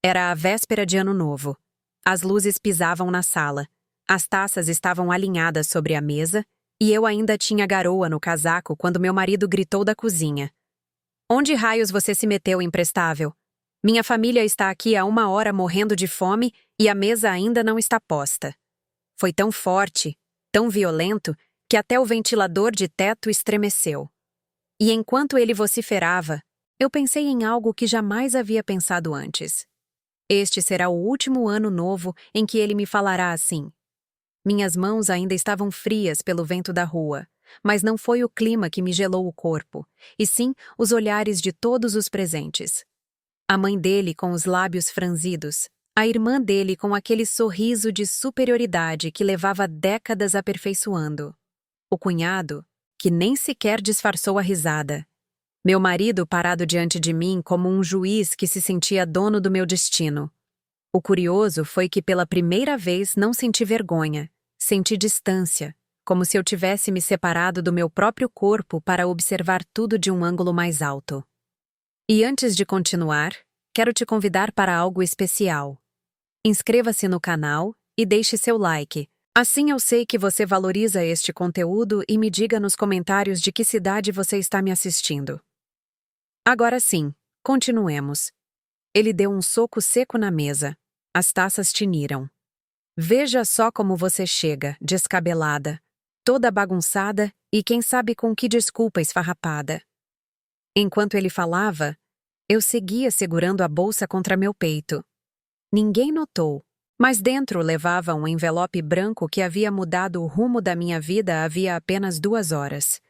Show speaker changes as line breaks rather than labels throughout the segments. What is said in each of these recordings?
Era a véspera de Ano Novo. As luzes pisavam na sala. As taças estavam alinhadas sobre a mesa e eu ainda tinha garoa no casaco quando meu marido gritou da cozinha. Onde raios você se meteu, imprestável? Minha família está aqui há 1 hora morrendo de fome e a mesa ainda não está posta. Foi tão forte, tão violento, que até o ventilador de teto estremeceu. E enquanto ele vociferava, eu pensei em algo que jamais havia pensado antes. Este será o último ano novo em que ele me falará assim. Minhas mãos ainda estavam frias pelo vento da rua, mas não foi o clima que me gelou o corpo, e sim os olhares de todos os presentes. A mãe dele com os lábios franzidos, a irmã dele com aquele sorriso de superioridade que levava décadas aperfeiçoando. O cunhado, que nem sequer disfarçou a risada. Meu marido parado diante de mim como um juiz que se sentia dono do meu destino. O curioso foi que pela primeira vez não senti vergonha, senti distância, como se eu tivesse me separado do meu próprio corpo para observar tudo de um ângulo mais alto. E antes de continuar, quero te convidar para algo especial. Inscreva-se no canal e deixe seu like. Assim eu sei que você valoriza este conteúdo e me diga nos comentários de que cidade você está me assistindo. Agora sim, continuemos. Ele deu um soco seco na mesa. As taças tiniram. Veja só como você chega, descabelada, toda bagunçada e quem sabe com que desculpa esfarrapada. Enquanto ele falava, eu seguia segurando a bolsa contra meu peito. Ninguém notou, mas dentro levava um envelope branco que havia mudado o rumo da minha vida havia apenas 2 horas.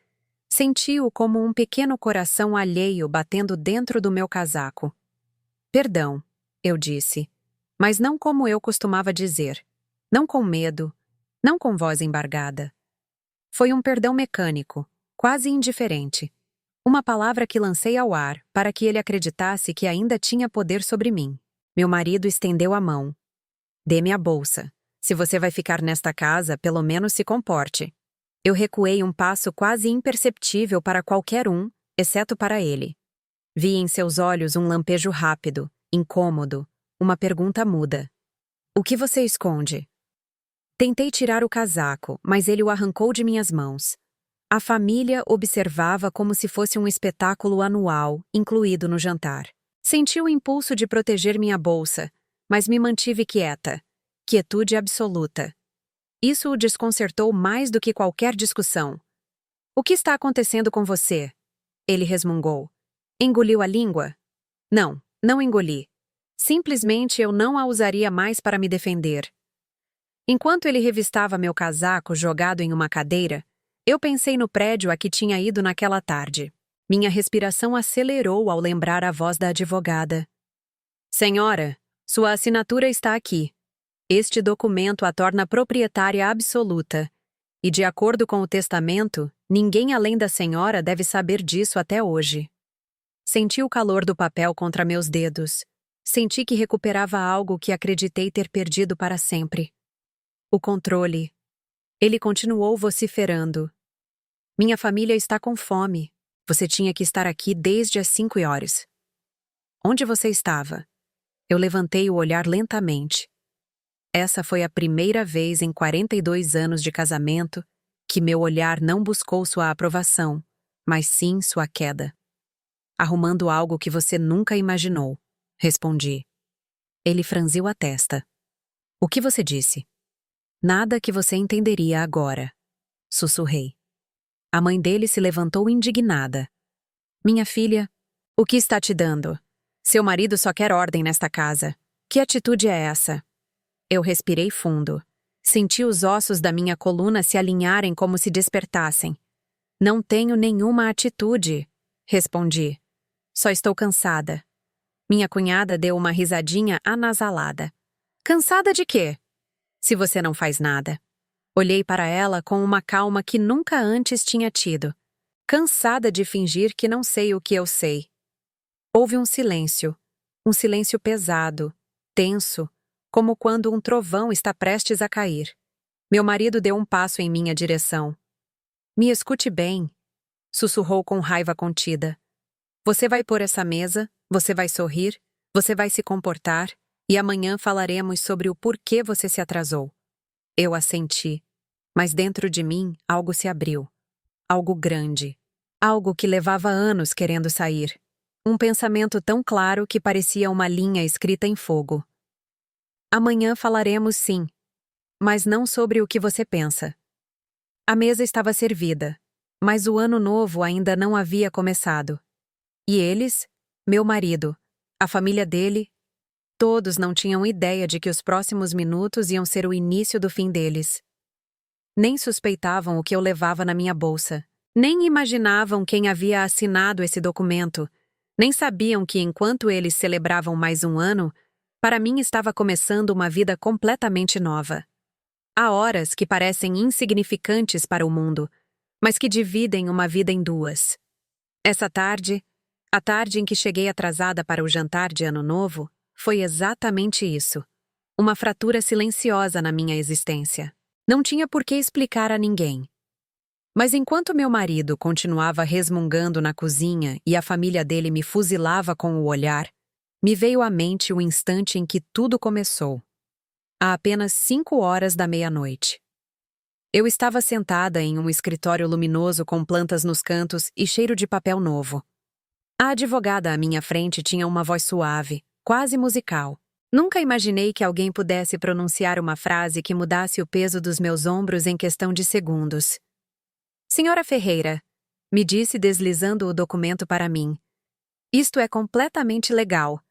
Senti-o como um pequeno coração alheio batendo dentro do meu casaco. Perdão, eu disse, mas não como eu costumava dizer. Não com medo, não com voz embargada. Foi um perdão mecânico, quase indiferente. Uma palavra que lancei ao ar para que ele acreditasse que ainda tinha poder sobre mim. Meu marido estendeu a mão. Dê-me a bolsa. Se você vai ficar nesta casa, pelo menos se comporte. Eu recuei um passo quase imperceptível para qualquer um, exceto para ele. Vi em seus olhos um lampejo rápido, incômodo, uma pergunta muda. O que você esconde? Tentei tirar o casaco, mas ele o arrancou de minhas mãos. A família observava como se fosse um espetáculo anual, incluído no jantar. Senti o impulso de proteger minha bolsa, mas me mantive quieta. Quietude absoluta. Isso o desconcertou mais do que qualquer discussão. O que está acontecendo com você? Ele resmungou. Engoliu a língua? Não, não engoli. Simplesmente eu não a usaria mais para me defender. Enquanto ele revistava meu casaco jogado em uma cadeira, eu pensei no prédio a que tinha ido naquela tarde. Minha respiração acelerou ao lembrar a voz da advogada. Senhora, sua assinatura está aqui. Este documento a torna proprietária absoluta. E de acordo com o testamento, ninguém além da senhora deve saber disso até hoje. Senti o calor do papel contra meus dedos. Senti que recuperava algo que acreditei ter perdido para sempre. O controle. Ele continuou vociferando. Minha família está com fome. Você tinha que estar aqui desde as 5 horas. Onde você estava? Eu levantei o olhar lentamente. Essa foi a primeira vez em 42 anos de casamento que meu olhar não buscou sua aprovação, mas sim sua queda. Arrumando algo que você nunca imaginou, respondi. Ele franziu a testa. O que você disse? Nada que você entenderia agora, sussurrei. A mãe dele se levantou indignada. Minha filha, o que está te dando? Seu marido só quer ordem nesta casa. Que atitude é essa? Eu respirei fundo. Senti os ossos da minha coluna se alinharem como se despertassem. Não tenho nenhuma atitude, respondi. Só estou cansada. Minha cunhada deu uma risadinha anasalada. Cansada de quê? Se você não faz nada. Olhei para ela com uma calma que nunca antes tinha tido. Cansada de fingir que não sei o que eu sei. Houve um silêncio pesado, tenso, como quando um trovão está prestes a cair. Meu marido deu um passo em minha direção. Me escute bem, sussurrou com raiva contida. Você vai pôr essa mesa, você vai sorrir, você vai se comportar, E amanhã falaremos sobre o porquê você se atrasou. Eu assenti, mas dentro de mim algo se abriu. Algo grande. Algo que levava anos querendo sair. Um pensamento tão claro que parecia uma linha escrita em fogo. Amanhã falaremos sim, mas não sobre o que você pensa. A mesa estava servida, mas o ano novo ainda não havia começado. E eles, meu marido, a família dele, todos não tinham ideia de que os próximos minutos iam ser o início do fim deles. Nem suspeitavam o que eu levava na minha bolsa. Nem imaginavam quem havia assinado esse documento. Nem sabiam que, enquanto eles celebravam mais um ano, para mim estava começando uma vida completamente nova. Há horas que parecem insignificantes para o mundo, mas que dividem uma vida em duas. Essa tarde, a tarde em que cheguei atrasada para o jantar de Ano Novo, foi exatamente isso. Uma fratura silenciosa na minha existência. Não tinha por que explicar a ninguém. Mas enquanto meu marido continuava resmungando na cozinha e a família dele me fuzilava com o olhar, me veio à mente o instante em que tudo começou. Há apenas 5 horas da meia-noite. Eu estava sentada em um escritório luminoso com plantas nos cantos e cheiro de papel novo. A advogada à minha frente tinha uma voz suave, quase musical. Nunca imaginei que alguém pudesse pronunciar uma frase que mudasse o peso dos meus ombros em questão de segundos. Senhora Ferreira, me disse deslizando o documento para mim. Isto é completamente legal.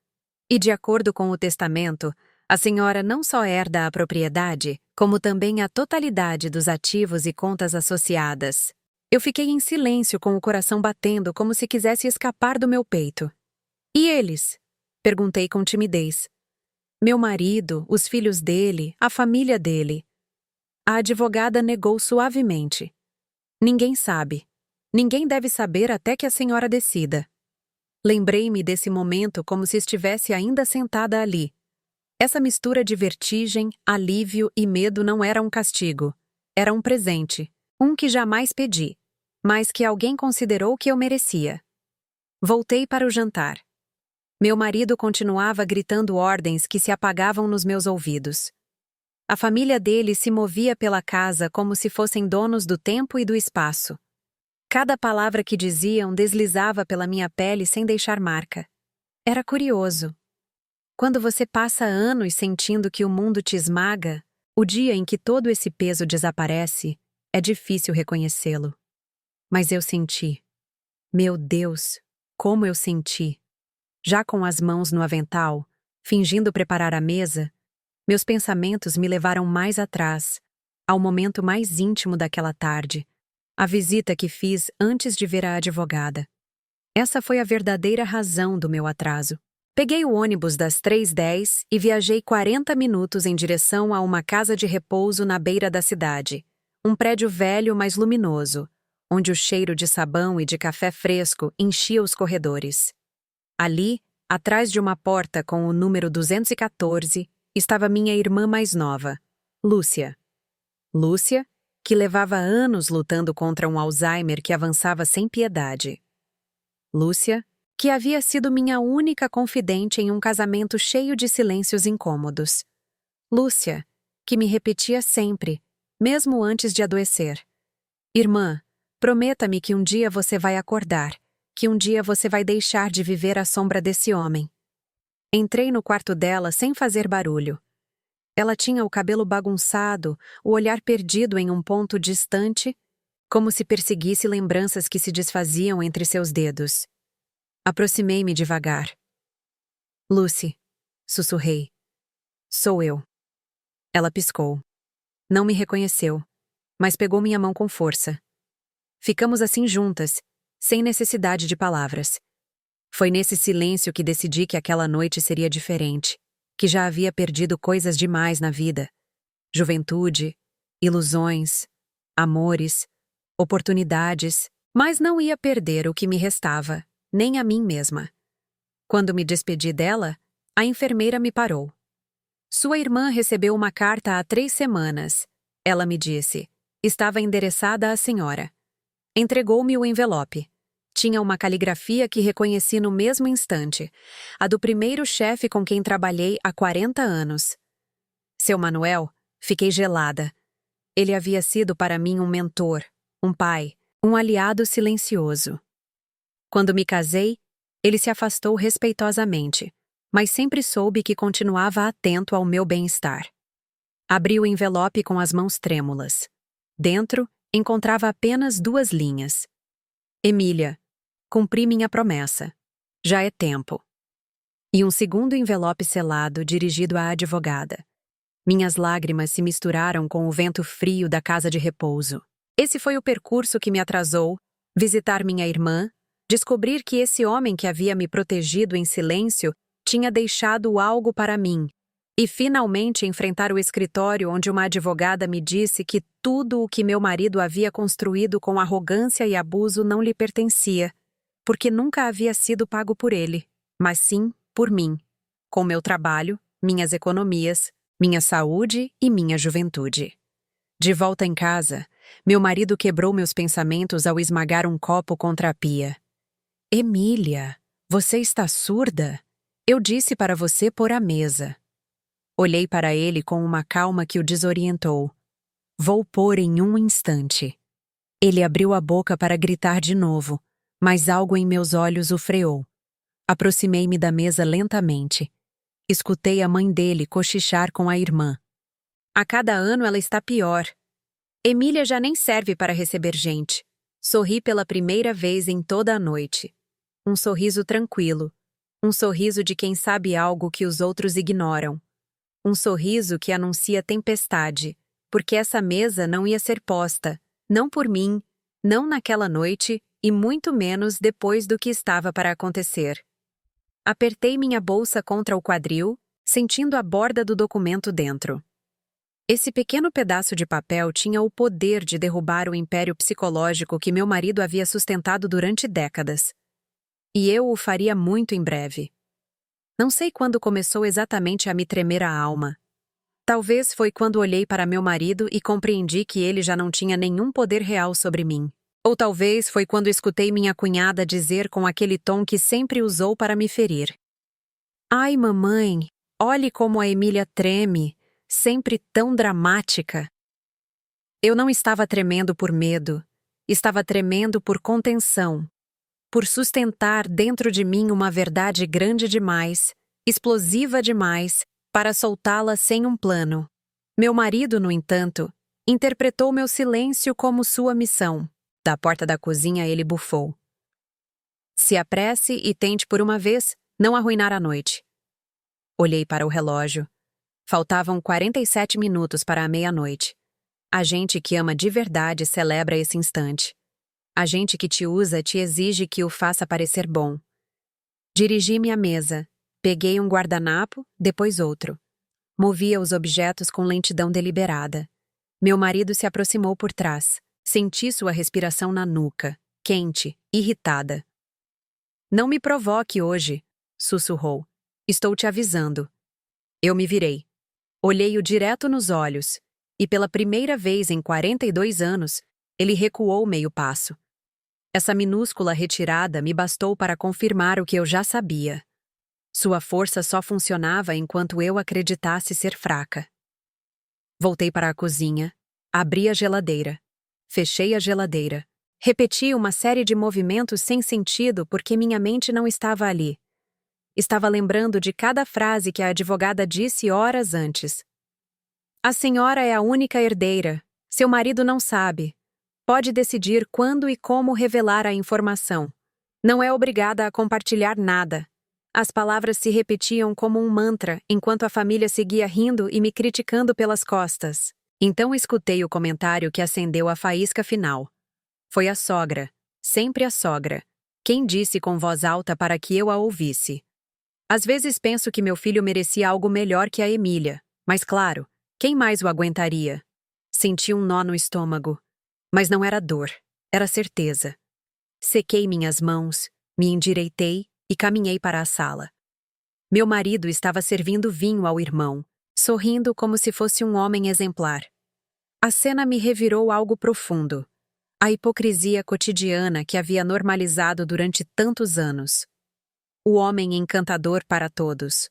E de acordo com o testamento, a senhora não só herda a propriedade, como também a totalidade dos ativos e contas associadas. Eu fiquei em silêncio com o coração batendo como se quisesse escapar do meu peito. E eles? Perguntei com timidez. Meu marido, os filhos dele, a família dele. A advogada negou suavemente. Ninguém sabe. Ninguém deve saber até que a senhora decida. Lembrei-me desse momento como se estivesse ainda sentada ali. Essa mistura de vertigem, alívio e medo não era um castigo. Era um presente. Um que jamais pedi, mas que alguém considerou que eu merecia. Voltei para o jantar. Meu marido continuava gritando ordens que se apagavam nos meus ouvidos. A família dele se movia pela casa como se fossem donos do tempo e do espaço. Cada palavra que diziam deslizava pela minha pele sem deixar marca. Era curioso. Quando você passa anos sentindo que o mundo te esmaga, o dia em que todo esse peso desaparece, é difícil reconhecê-lo. Mas eu senti. Meu Deus, como eu senti. Já com as mãos no avental, fingindo preparar a mesa, meus pensamentos me levaram mais atrás, ao momento mais íntimo daquela tarde, a visita que fiz antes de ver a advogada. Essa foi a verdadeira razão do meu atraso. Peguei o ônibus das 3h10 e viajei 40 minutos em direção a uma casa de repouso na beira da cidade, um prédio velho mas luminoso, onde o cheiro de sabão e de café fresco enchia os corredores. Ali, atrás de uma porta com o número 214, estava minha irmã mais nova, Lúcia. Lúcia, que levava anos lutando contra um Alzheimer que avançava sem piedade. Lúcia, que havia sido minha única confidente em um casamento cheio de silêncios incômodos. Lúcia, que me repetia sempre, mesmo antes de adoecer. Irmã, prometa-me que um dia você vai acordar, que um dia você vai deixar de viver à sombra desse homem. Entrei no quarto dela sem fazer barulho. Ela tinha o cabelo bagunçado, o olhar perdido em um ponto distante, como se perseguisse lembranças que se desfaziam entre seus dedos. Aproximei-me devagar. Lucy, sussurrei. Sou eu. Ela piscou. Não me reconheceu, mas pegou minha mão com força. Ficamos assim juntas, sem necessidade de palavras. Foi nesse silêncio que decidi que aquela noite seria diferente, que já havia perdido coisas demais na vida. Juventude, ilusões, amores, oportunidades, mas não ia perder o que me restava, nem a mim mesma. Quando me despedi dela, a enfermeira me parou. Sua irmã recebeu uma carta há 3 semanas. Ela me disse. Estava endereçada à senhora. Entregou-me o envelope. Tinha uma caligrafia que reconheci no mesmo instante, a do primeiro chefe com quem trabalhei há 40 anos. Seu Manuel, fiquei gelada. Ele havia sido para mim um mentor, um pai, um aliado silencioso. Quando me casei, ele se afastou respeitosamente, mas sempre soube que continuava atento ao meu bem-estar. Abri o envelope com as mãos trêmulas. Dentro, encontrava apenas 2 linhas. Emília, cumpri minha promessa. Já é tempo. E um segundo envelope selado dirigido à advogada. Minhas lágrimas se misturaram com o vento frio da casa de repouso. Esse foi o percurso que me atrasou: visitar minha irmã, descobrir que esse homem que havia me protegido em silêncio tinha deixado algo para mim, e finalmente enfrentar o escritório onde uma advogada me disse que tudo o que meu marido havia construído com arrogância e abuso não lhe pertencia, porque nunca havia sido pago por ele, mas sim por mim, com meu trabalho, minhas economias, minha saúde e minha juventude. De volta em casa, meu marido quebrou meus pensamentos ao esmagar um copo contra a pia. Emília, você está surda? Eu disse para você pôr a mesa. Olhei para ele com uma calma que o desorientou. Vou pôr em um instante. Ele abriu a boca para gritar de novo, mas algo em meus olhos o freou. Aproximei-me da mesa lentamente. Escutei a mãe dele cochichar com a irmã. A cada ano ela está pior. Emília já nem serve para receber gente. Sorri pela primeira vez em toda a noite. Um sorriso tranquilo. Um sorriso de quem sabe algo que os outros ignoram. Um sorriso que anuncia tempestade, porque essa mesa não ia ser posta, não por mim, não naquela noite e muito menos depois do que estava para acontecer. Apertei minha bolsa contra o quadril, sentindo a borda do documento dentro. Esse pequeno pedaço de papel tinha o poder de derrubar o império psicológico que meu marido havia sustentado durante décadas. E eu o faria muito em breve. Não sei quando começou exatamente a me tremer a alma. Talvez foi quando olhei para meu marido e compreendi que ele já não tinha nenhum poder real sobre mim. Ou talvez foi quando escutei minha cunhada dizer com aquele tom que sempre usou para me ferir: Ai, mamãe, olhe como a Emília treme, sempre tão dramática. Eu não estava tremendo por medo, estava tremendo por contenção. Por sustentar dentro de mim uma verdade grande demais, explosiva demais, para soltá-la sem um plano. Meu marido, no entanto, interpretou meu silêncio como sua missão. Da porta da cozinha ele bufou. Se apresse e tente por uma vez não arruinar a noite. Olhei para o relógio. Faltavam 47 minutos para a meia-noite. A gente que ama de verdade celebra esse instante. A gente que te usa te exige que o faça parecer bom. Dirigi-me à mesa. Peguei um guardanapo, depois outro. Movia os objetos com lentidão deliberada. Meu marido se aproximou por trás. Senti sua respiração na nuca, quente, irritada. Não me provoque hoje, sussurrou. Estou te avisando. Eu me virei. Olhei-o direto nos olhos, e pela primeira vez em 42 anos, ele recuou meio passo. Essa minúscula retirada me bastou para confirmar o que eu já sabia. Sua força só funcionava enquanto eu acreditasse ser fraca. Voltei para a cozinha, abri a geladeira, fechei a geladeira, repeti uma série de movimentos sem sentido porque minha mente não estava ali. Estava lembrando de cada frase que a advogada disse horas antes. A senhora é a única herdeira. Seu marido não sabe. Pode decidir quando e como revelar a informação. Não é obrigada a compartilhar nada. As palavras se repetiam como um mantra enquanto a família seguia rindo e me criticando pelas costas. Então escutei o comentário que acendeu a faísca final. Foi a sogra, sempre a sogra, quem disse com voz alta para que eu a ouvisse. Às vezes penso que meu filho merecia algo melhor que a Emília, mas claro, quem mais o aguentaria? Senti um nó no estômago. Mas não era dor, era certeza. Sequei minhas mãos, me endireitei e caminhei para a sala. Meu marido estava servindo vinho ao irmão, sorrindo como se fosse um homem exemplar. A cena me revirou algo profundo. A hipocrisia cotidiana que havia normalizado durante tantos anos. O homem encantador para todos.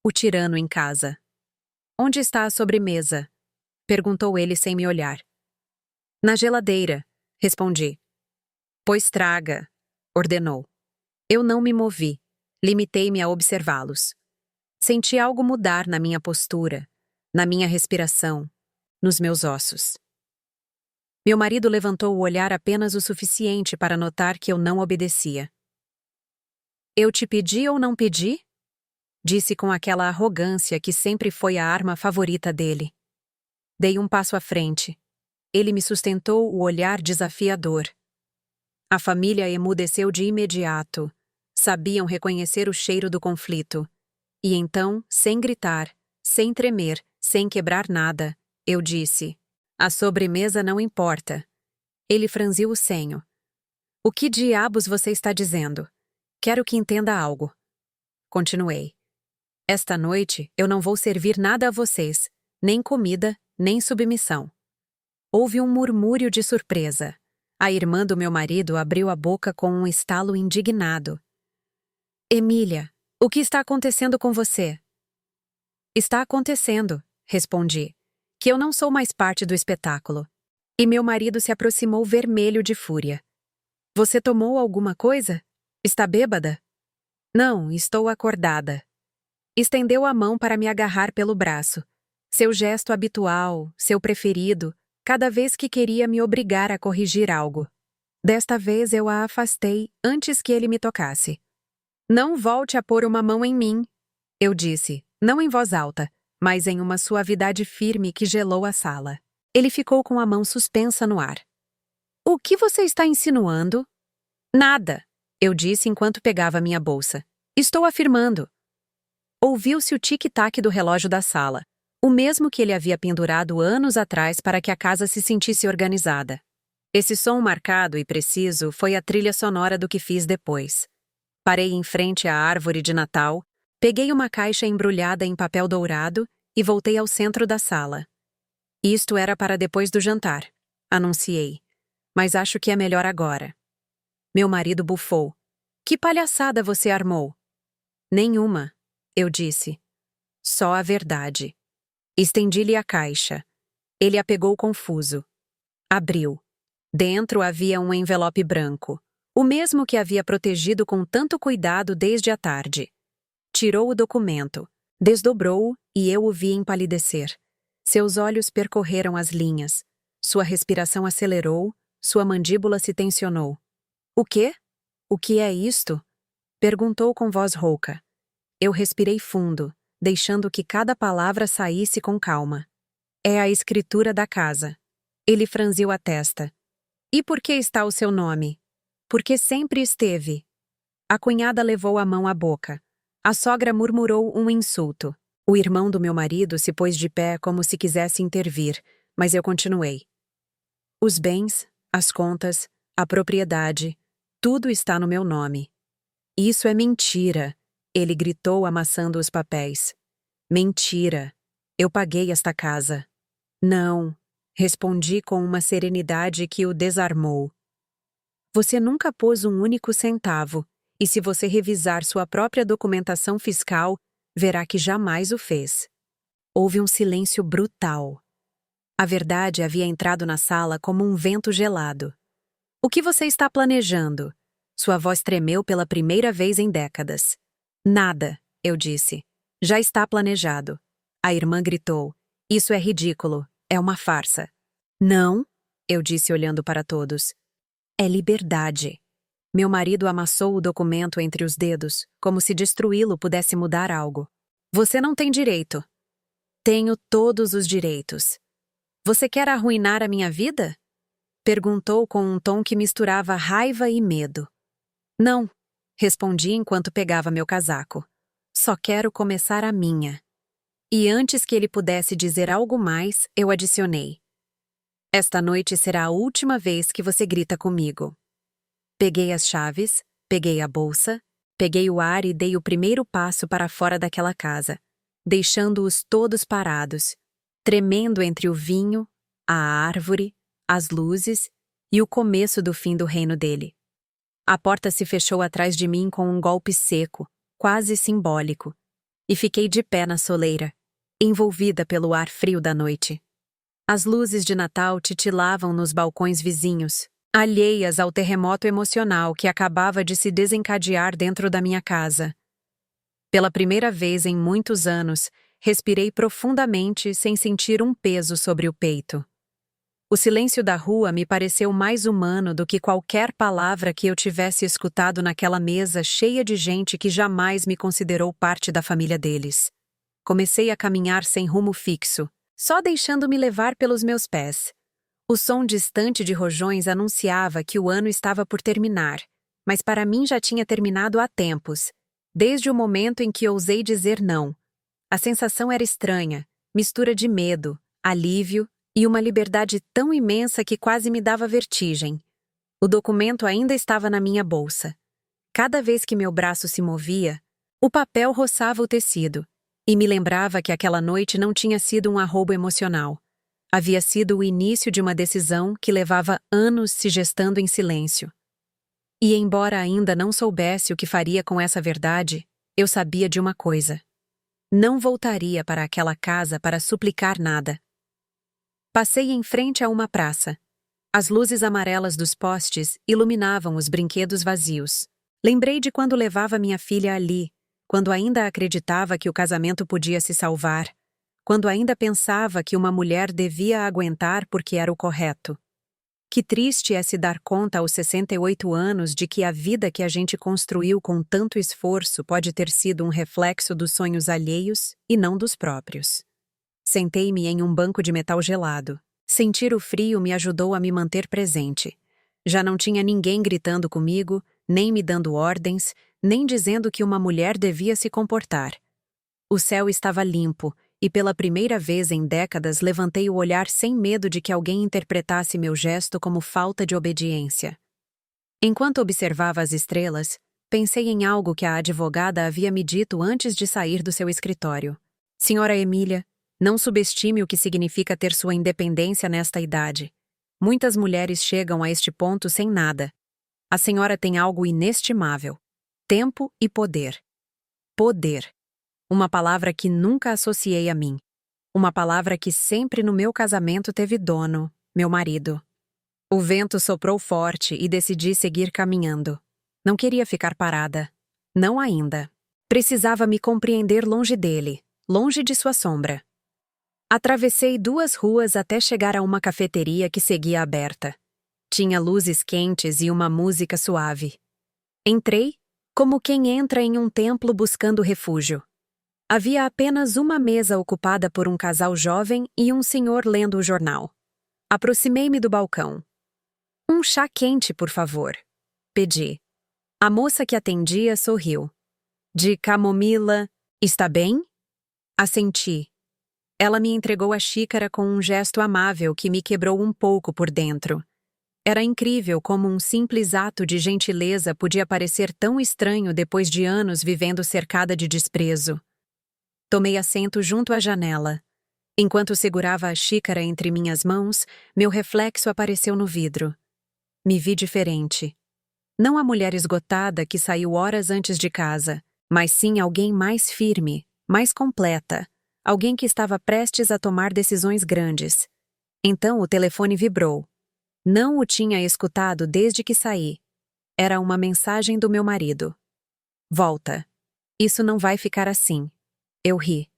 O tirano em casa. Onde está a sobremesa? Perguntou ele sem me olhar. Na geladeira, respondi. Pois traga, ordenou. Eu não me movi. Limitei-me a observá-los. Senti algo mudar na minha postura, na minha respiração, nos meus ossos. Meu marido levantou o olhar apenas o suficiente para notar que eu não obedecia. Eu te pedi ou não pedi? Disse com aquela arrogância que sempre foi a arma favorita dele. Dei um passo à frente. Ele me sustentou o olhar desafiador. A família emudeceu de imediato. Sabiam reconhecer o cheiro do conflito. E então, sem gritar, sem tremer, sem quebrar nada, eu disse: a sobremesa não importa. Ele franziu o senho. O que diabos você está dizendo? Quero que entenda algo. Continuei. Esta noite eu não vou servir nada a vocês, nem comida, nem submissão. Houve um murmúrio de surpresa. A irmã do meu marido abriu a boca com um estalo indignado. Emília, o que está acontecendo com você? Está acontecendo, respondi, que eu não sou mais parte do espetáculo. E meu marido se aproximou vermelho de fúria. Você tomou alguma coisa? Está bêbada? Não, estou acordada. Estendeu a mão para me agarrar pelo braço. Seu gesto habitual, seu preferido, cada vez que queria me obrigar a corrigir algo. Desta vez eu a afastei antes que ele me tocasse. Não volte a pôr uma mão em mim, eu disse, não em voz alta, mas em uma suavidade firme que gelou a sala. Ele ficou com a mão suspensa no ar. O que você está insinuando? Nada, eu disse enquanto pegava minha bolsa. Estou afirmando. Ouviu-se o tic-tac do relógio da sala, o mesmo que ele havia pendurado anos atrás para que a casa se sentisse organizada. Esse som marcado e preciso foi a trilha sonora do que fiz depois. Parei em frente à árvore de Natal, peguei uma caixa embrulhada em papel dourado e voltei ao centro da sala. Isto era para depois do jantar, anunciei. Mas acho que é melhor agora. Meu marido bufou. Que palhaçada você armou? Nenhuma, eu disse. Só a verdade. Estendi-lhe a caixa. Ele a pegou confuso. Abriu. Dentro havia um envelope branco, o mesmo que havia protegido com tanto cuidado desde a tarde. Tirou o documento, desdobrou-o e eu o vi empalidecer. Seus olhos percorreram as linhas. Sua respiração acelerou, sua mandíbula se tensionou. O quê? O que é isto? Perguntou com voz rouca. Eu respirei fundo, deixando que cada palavra saísse com calma. É a escritura da casa. Ele franziu a testa. E por que está o seu nome? Porque sempre esteve. A cunhada levou a mão à boca. A sogra murmurou um insulto. O irmão do meu marido se pôs de pé como se quisesse intervir, mas eu continuei. Os bens, as contas, a propriedade, tudo está no meu nome. Isso é mentira, ele gritou amassando os papéis. Mentira. Eu paguei esta casa. Não, respondi com uma serenidade que o desarmou. Você nunca pôs um único centavo, e se você revisar sua própria documentação fiscal, verá que jamais o fez. Houve um silêncio brutal. A verdade havia entrado na sala como um vento gelado. O que você está planejando? Sua voz tremeu pela primeira vez em décadas. Nada, eu disse. Já está planejado. A irmã gritou. Isso é ridículo. É uma farsa. Não, eu disse olhando para todos. É liberdade. Meu marido amassou o documento entre os dedos, como se destruí-lo pudesse mudar algo. Você não tem direito. Tenho todos os direitos. Você quer arruinar a minha vida? Perguntou com um tom que misturava raiva e medo. Não, respondi enquanto pegava meu casaco. Só quero começar a minha. E antes que ele pudesse dizer algo mais, eu adicionei. Esta noite será a última vez que você grita comigo. Peguei as chaves, peguei a bolsa, peguei o ar e dei o primeiro passo para fora daquela casa, deixando-os todos parados, tremendo entre o vinho, a árvore, as luzes e o começo do fim do reino dele. A porta se fechou atrás de mim com um golpe seco, quase simbólico, e fiquei de pé na soleira, envolvida pelo ar frio da noite. As luzes de Natal titilavam nos balcões vizinhos, alheias ao terremoto emocional que acabava de se desencadear dentro da minha casa. Pela primeira vez em muitos anos, respirei profundamente sem sentir um peso sobre o peito. O silêncio da rua me pareceu mais humano do que qualquer palavra que eu tivesse escutado naquela mesa cheia de gente que jamais me considerou parte da família deles. Comecei a caminhar sem rumo fixo, só deixando-me levar pelos meus pés. O som distante de rojões anunciava que o ano estava por terminar, mas para mim já tinha terminado há tempos, desde o momento em que ousei dizer não. A sensação era estranha, mistura de medo, alívio e uma liberdade tão imensa que quase me dava vertigem. O documento ainda estava na minha bolsa. Cada vez que meu braço se movia, o papel roçava o tecido, e me lembrava que aquela noite não tinha sido um arroubo emocional. Havia sido o início de uma decisão que levava anos se gestando em silêncio. E embora ainda não soubesse o que faria com essa verdade, eu sabia de uma coisa. Não voltaria para aquela casa para suplicar nada. Passei em frente a uma praça. As luzes amarelas dos postes iluminavam os brinquedos vazios. Lembrei de quando levava minha filha ali, quando ainda acreditava que o casamento podia se salvar, quando ainda pensava que uma mulher devia aguentar porque era o correto. Que triste é se dar conta aos 68 anos de que a vida que a gente construiu com tanto esforço pode ter sido um reflexo dos sonhos alheios e não dos próprios. Sentei-me em um banco de metal gelado. Sentir o frio me ajudou a me manter presente. Já não tinha ninguém gritando comigo, nem me dando ordens, nem dizendo que uma mulher devia se comportar. O céu estava limpo, e pela primeira vez em décadas levantei o olhar sem medo de que alguém interpretasse meu gesto como falta de obediência. Enquanto observava as estrelas, pensei em algo que a advogada havia me dito antes de sair do seu escritório. Senhora Emília, não subestime o que significa ter sua independência nesta idade. Muitas mulheres chegam a este ponto sem nada. A senhora tem algo inestimável: tempo e poder. Poder. Uma palavra que nunca associei a mim. Uma palavra que sempre no meu casamento teve dono, meu marido. O vento soprou forte e decidi seguir caminhando. Não queria ficar parada. Não ainda. Precisava me compreender longe dele, longe de sua sombra. Atravessei 2 ruas até chegar a uma cafeteria que seguia aberta. Tinha luzes quentes e uma música suave. Entrei, como quem entra em um templo buscando refúgio. Havia apenas uma mesa ocupada por um casal jovem e um senhor lendo o jornal. Aproximei-me do balcão. "Um chá quente, por favor", pedi. A moça que atendia sorriu. "De camomila, está bem?" Assenti. Ela me entregou a xícara com um gesto amável que me quebrou um pouco por dentro. Era incrível como um simples ato de gentileza podia parecer tão estranho depois de anos vivendo cercada de desprezo. Tomei assento junto à janela. Enquanto segurava a xícara entre minhas mãos, meu reflexo apareceu no vidro. Me vi diferente. Não a mulher esgotada que saiu horas antes de casa, mas sim alguém mais firme, mais completa, alguém que estava prestes a tomar decisões grandes. Então o telefone vibrou. Não o tinha escutado desde que saí. Era uma mensagem do meu marido. "Volta. Isso não vai ficar assim." Eu ri.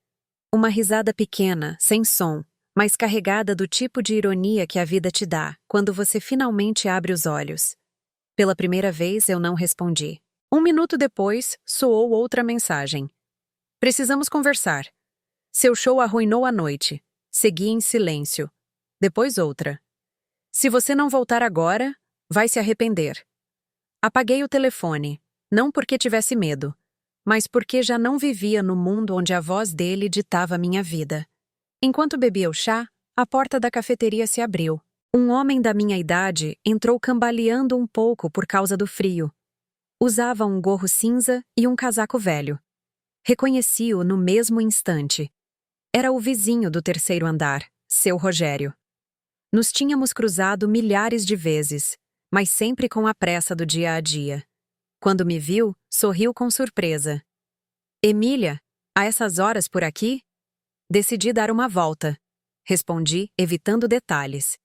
Uma risada pequena, sem som, mas carregada do tipo de ironia que a vida te dá quando você finalmente abre os olhos. Pela primeira vez eu não respondi. 1 minuto depois, soou outra mensagem. "Precisamos conversar. Seu show arruinou a noite." Segui em silêncio. Depois outra. "Se você não voltar agora, vai se arrepender." Apaguei o telefone, não porque tivesse medo, mas porque já não vivia no mundo onde a voz dele ditava minha vida. Enquanto bebia o chá, a porta da cafeteria se abriu. Um homem da minha idade entrou cambaleando um pouco por causa do frio. Usava um gorro cinza e um casaco velho. Reconheci-o no mesmo instante. Era o vizinho do 3º andar, seu Rogério. Nos tínhamos cruzado milhares de vezes, mas sempre com a pressa do dia a dia. Quando me viu, sorriu com surpresa. Emília, a essas horas por aqui? Decidi dar uma volta. Respondi, evitando detalhes.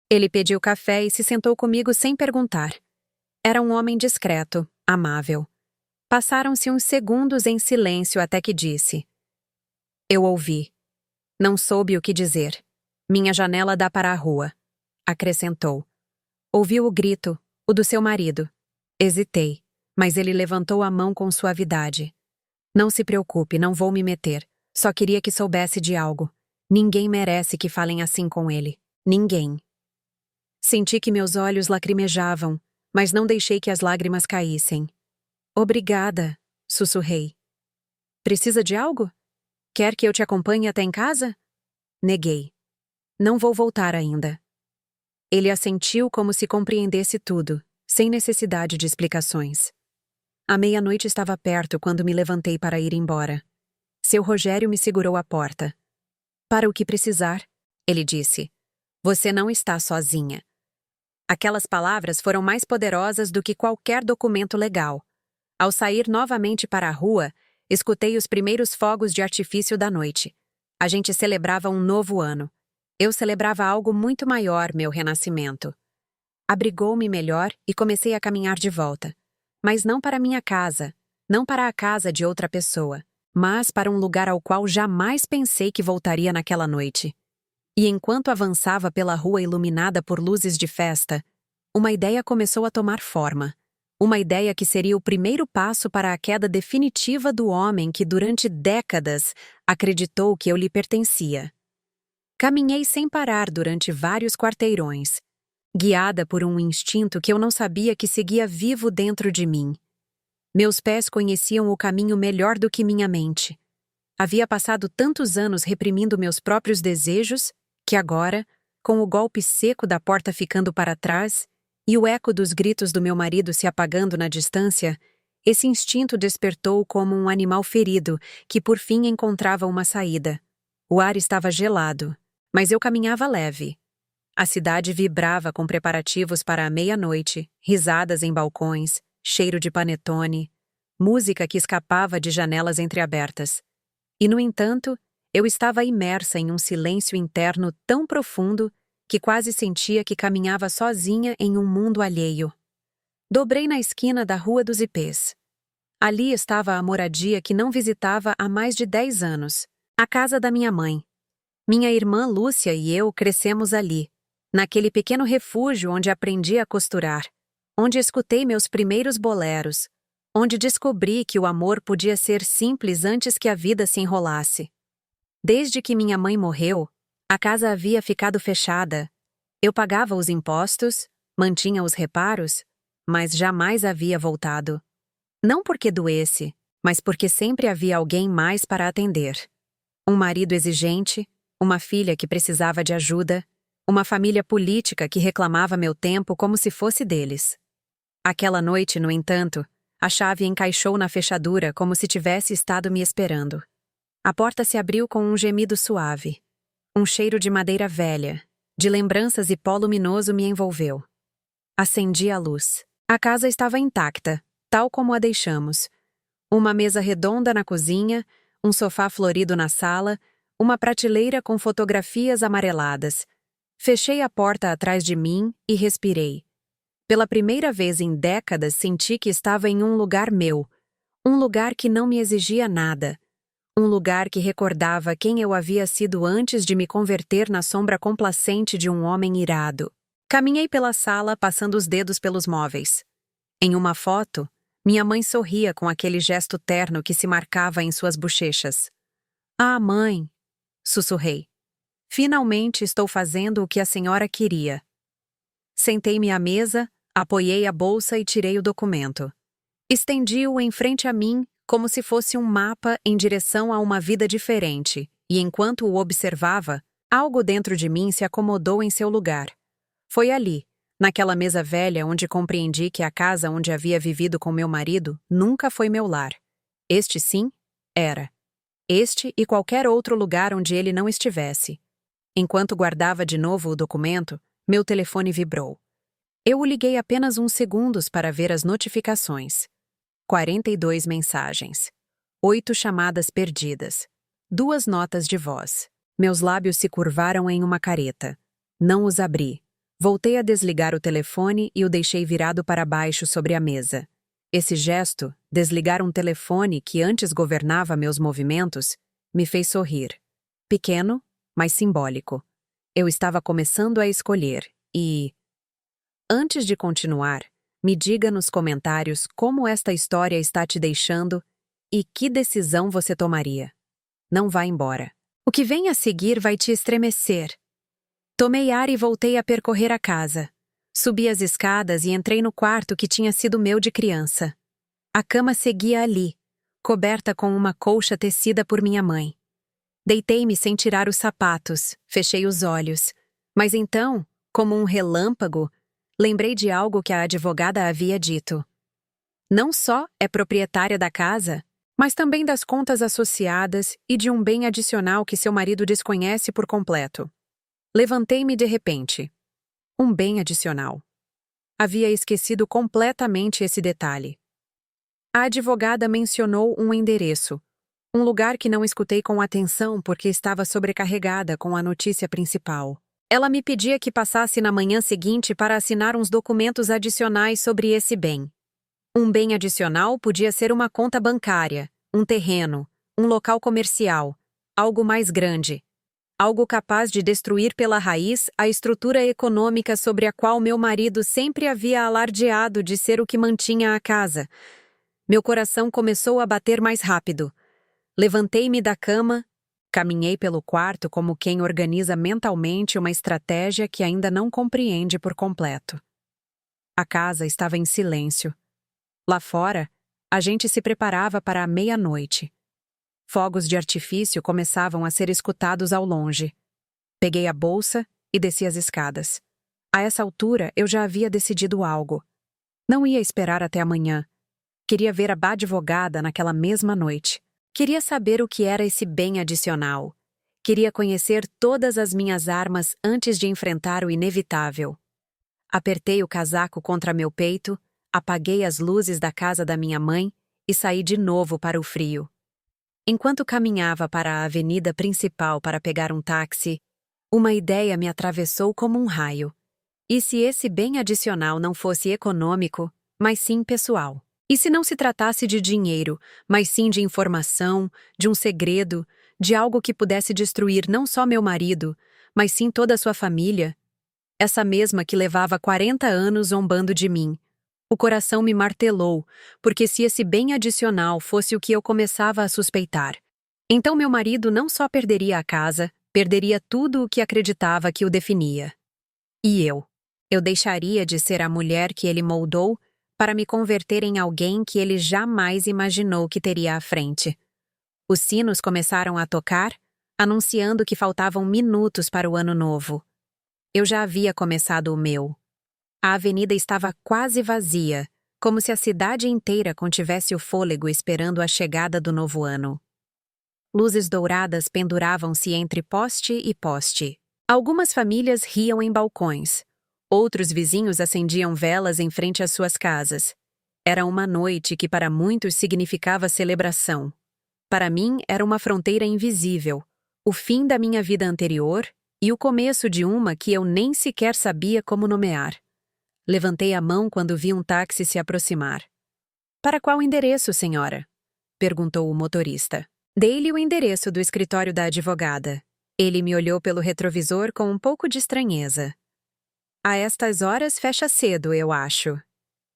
Ele pediu café e se sentou comigo sem perguntar. Era um homem discreto, amável. Passaram-se uns segundos em silêncio até que disse. Eu ouvi. Não soube o que dizer. Minha janela dá para a rua. Acrescentou. Ouviu o grito, o do seu marido. Hesitei, mas ele levantou a mão com suavidade. Não se preocupe, não vou me meter. Só queria que soubesse de algo. Ninguém merece que falem assim com ele. Ninguém. Senti que meus olhos lacrimejavam, mas não deixei que as lágrimas caíssem. Obrigada, sussurrei. Precisa de algo? Quer que eu te acompanhe até em casa? Neguei. Não vou voltar ainda. Ele assentiu como se compreendesse tudo, sem necessidade de explicações. A meia-noite estava perto quando me levantei para ir embora. Seu Rogério me segurou à porta. Para o que precisar, ele disse. Você não está sozinha. Aquelas palavras foram mais poderosas do que qualquer documento legal. Ao sair novamente para a rua, escutei os primeiros fogos de artifício da noite. A gente celebrava um novo ano. Eu celebrava algo muito maior, meu renascimento. Abrigou-me melhor e comecei a caminhar de volta. Mas não para minha casa, não para a casa de outra pessoa, mas para um lugar ao qual jamais pensei que voltaria naquela noite. E enquanto avançava pela rua iluminada por luzes de festa, uma ideia começou a tomar forma. Uma ideia que seria o primeiro passo para a queda definitiva do homem que durante décadas acreditou que eu lhe pertencia. Caminhei sem parar durante vários quarteirões, guiada por um instinto que eu não sabia que seguia vivo dentro de mim. Meus pés conheciam o caminho melhor do que minha mente. Havia passado tantos anos reprimindo meus próprios desejos, que agora, com o golpe seco da porta ficando para trás e o eco dos gritos do meu marido se apagando na distância, esse instinto despertou como um animal ferido que por fim encontrava uma saída. O ar estava gelado, mas eu caminhava leve. A cidade vibrava com preparativos para a meia-noite, risadas em balcões, cheiro de panetone, música que escapava de janelas entreabertas. E, no entanto, eu estava imersa em um silêncio interno tão profundo que quase sentia que caminhava sozinha em um mundo alheio. Dobrei na esquina da Rua dos Ipês. Ali estava a moradia que não visitava há mais de 10 anos, a casa da minha mãe. Minha irmã Lúcia e eu crescemos ali, naquele pequeno refúgio onde aprendi a costurar, onde escutei meus primeiros boleros, onde descobri que o amor podia ser simples antes que a vida se enrolasse. Desde que minha mãe morreu, a casa havia ficado fechada. Eu pagava os impostos, mantinha os reparos, mas jamais havia voltado. Não porque doesse, mas porque sempre havia alguém mais para atender. Um marido exigente, uma filha que precisava de ajuda, uma família política que reclamava meu tempo como se fosse deles. Aquela noite, no entanto, a chave encaixou na fechadura como se tivesse estado me esperando. A porta se abriu com um gemido suave. Um cheiro de madeira velha, de lembranças e pó luminoso me envolveu. Acendi a luz. A casa estava intacta, tal como a deixamos. Uma mesa redonda na cozinha, um sofá florido na sala, uma prateleira com fotografias amareladas. Fechei a porta atrás de mim e respirei. Pela primeira vez em décadas senti que estava em um lugar meu, um lugar que não me exigia nada. Um lugar que recordava quem eu havia sido antes de me converter na sombra complacente de um homem irado. Caminhei pela sala, passando os dedos pelos móveis. Em uma foto, minha mãe sorria com aquele gesto terno que se marcava em suas bochechas. Ah, mãe! Sussurrei. Finalmente estou fazendo o que a senhora queria. Sentei-me à mesa, apoiei a bolsa e tirei o documento. Estendi-o em frente a mim, como se fosse um mapa em direção a uma vida diferente, e enquanto o observava, algo dentro de mim se acomodou em seu lugar. Foi ali, naquela mesa velha onde compreendi que a casa onde havia vivido com meu marido nunca foi meu lar. Este sim, era. Este e qualquer outro lugar onde ele não estivesse. Enquanto guardava de novo o documento, meu telefone vibrou. Eu o liguei apenas uns segundos para ver as notificações. 42 mensagens. 8 chamadas perdidas. 2 notas de voz. Meus lábios se curvaram em uma careta. Não os abri. Voltei a desligar o telefone e o deixei virado para baixo sobre a mesa. Esse gesto, desligar um telefone que antes governava meus movimentos, me fez sorrir. Pequeno, mas simbólico. Eu estava começando a escolher e... Antes de continuar, me diga nos comentários como esta história está te deixando e que decisão você tomaria. Não vá embora. O que vem a seguir vai te estremecer. Tomei ar e voltei a percorrer a casa. Subi as escadas e entrei no quarto que tinha sido meu de criança. A cama seguia ali, coberta com uma colcha tecida por minha mãe. Deitei-me sem tirar os sapatos, fechei os olhos. Mas então, como um relâmpago, lembrei de algo que a advogada havia dito. Não só é proprietária da casa, mas também das contas associadas e de um bem adicional que seu marido desconhece por completo. Levantei-me de repente. Um bem adicional. Havia esquecido completamente esse detalhe. A advogada mencionou um endereço, um lugar que não escutei com atenção porque estava sobrecarregada com a notícia principal. Ela me pedia que passasse na manhã seguinte para assinar uns documentos adicionais sobre esse bem. Um bem adicional podia ser uma conta bancária, um terreno, um local comercial, algo mais grande. Algo capaz de destruir pela raiz a estrutura econômica sobre a qual meu marido sempre havia alardeado de ser o que mantinha a casa. Meu coração começou a bater mais rápido. Levantei-me da cama, caminhei pelo quarto como quem organiza mentalmente uma estratégia que ainda não compreende por completo. A casa estava em silêncio. Lá fora, a gente se preparava para a meia-noite. Fogos de artifício começavam a ser escutados ao longe. Peguei a bolsa e desci as escadas. A essa altura, eu já havia decidido algo. Não ia esperar até amanhã. Queria ver a advogada naquela mesma noite. Queria saber o que era esse bem adicional. Queria conhecer todas as minhas armas antes de enfrentar o inevitável. Apertei o casaco contra meu peito, apaguei as luzes da casa da minha mãe e saí de novo para o frio. Enquanto caminhava para a avenida principal para pegar um táxi, uma ideia me atravessou como um raio. E se esse bem adicional não fosse econômico, mas sim pessoal? E se não se tratasse de dinheiro, mas sim de informação, de um segredo, de algo que pudesse destruir não só meu marido, mas sim toda a sua família? Essa mesma que levava 40 anos zombando de mim. O coração me martelou, porque se esse bem adicional fosse o que eu começava a suspeitar, então meu marido não só perderia a casa, perderia tudo o que acreditava que o definia. E eu deixaria de ser a mulher que ele moldou para me converter em alguém que ele jamais imaginou que teria à frente. Os sinos começaram a tocar, anunciando que faltavam minutos para o ano novo. Eu já havia começado o meu. A avenida estava quase vazia, como se a cidade inteira contivesse o fôlego esperando a chegada do novo ano. Luzes douradas penduravam-se entre poste e poste. Algumas famílias riam em balcões. Outros vizinhos acendiam velas em frente às suas casas. Era uma noite que para muitos significava celebração. Para mim era uma fronteira invisível, o fim da minha vida anterior e o começo de uma que eu nem sequer sabia como nomear. Levantei a mão quando vi um táxi se aproximar. "Para qual endereço, senhora?" perguntou o motorista. Dei-lhe o endereço do escritório da advogada. Ele me olhou pelo retrovisor com um pouco de estranheza. "A estas horas fecha cedo, eu acho."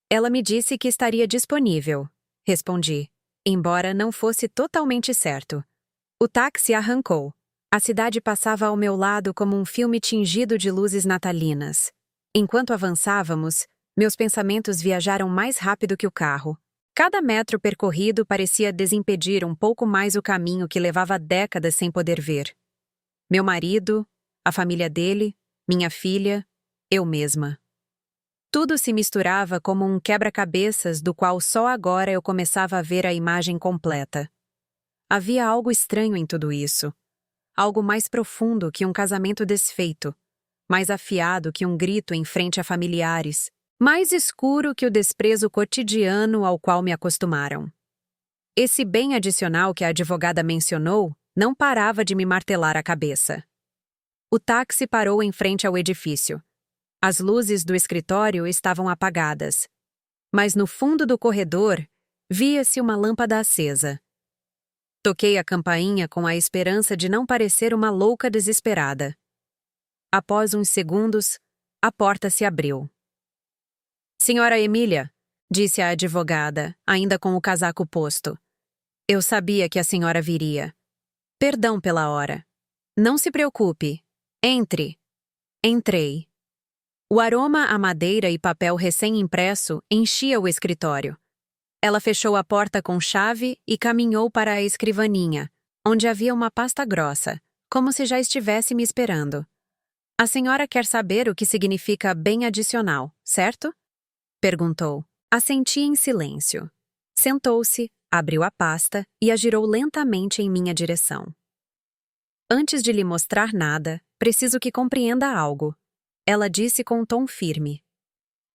"Ela me disse que estaria disponível", respondi, embora não fosse totalmente certo. O táxi arrancou. A cidade passava ao meu lado como um filme tingido de luzes natalinas. Enquanto avançávamos, meus pensamentos viajaram mais rápido que o carro. Cada metro percorrido parecia desimpedir um pouco mais o caminho que levava décadas sem poder ver. Meu marido, a família dele, minha filha, eu mesma. Tudo se misturava como um quebra-cabeças do qual só agora eu começava a ver a imagem completa. Havia algo estranho em tudo isso. algo mais profundo que um casamento desfeito, mais afiado que um grito em frente a familiares, mais escuro que o desprezo cotidiano ao qual me acostumaram. Esse bem adicional que a advogada mencionou não parava de me martelar a cabeça. O táxi parou em frente ao edifício. As luzes do escritório estavam apagadas, mas no fundo do corredor via-se uma lâmpada acesa. Toquei a campainha com a esperança de não parecer uma louca desesperada. Após uns segundos, a porta se abriu. Senhora Emília, disse a advogada, ainda com o casaco posto. Eu sabia que a senhora viria. Perdão pela hora. Não se preocupe. Entre. Entrei. O aroma a madeira e papel recém-impresso enchia o escritório. Ela fechou a porta com chave e caminhou para a escrivaninha, onde havia uma pasta grossa, como se já estivesse me esperando. A senhora quer saber o que significa bem adicional, certo? Perguntou. Assenti em silêncio. Sentou-se, abriu a pasta e a girou lentamente em minha direção. Antes de lhe mostrar nada, preciso que compreenda algo. Ela disse com um tom firme.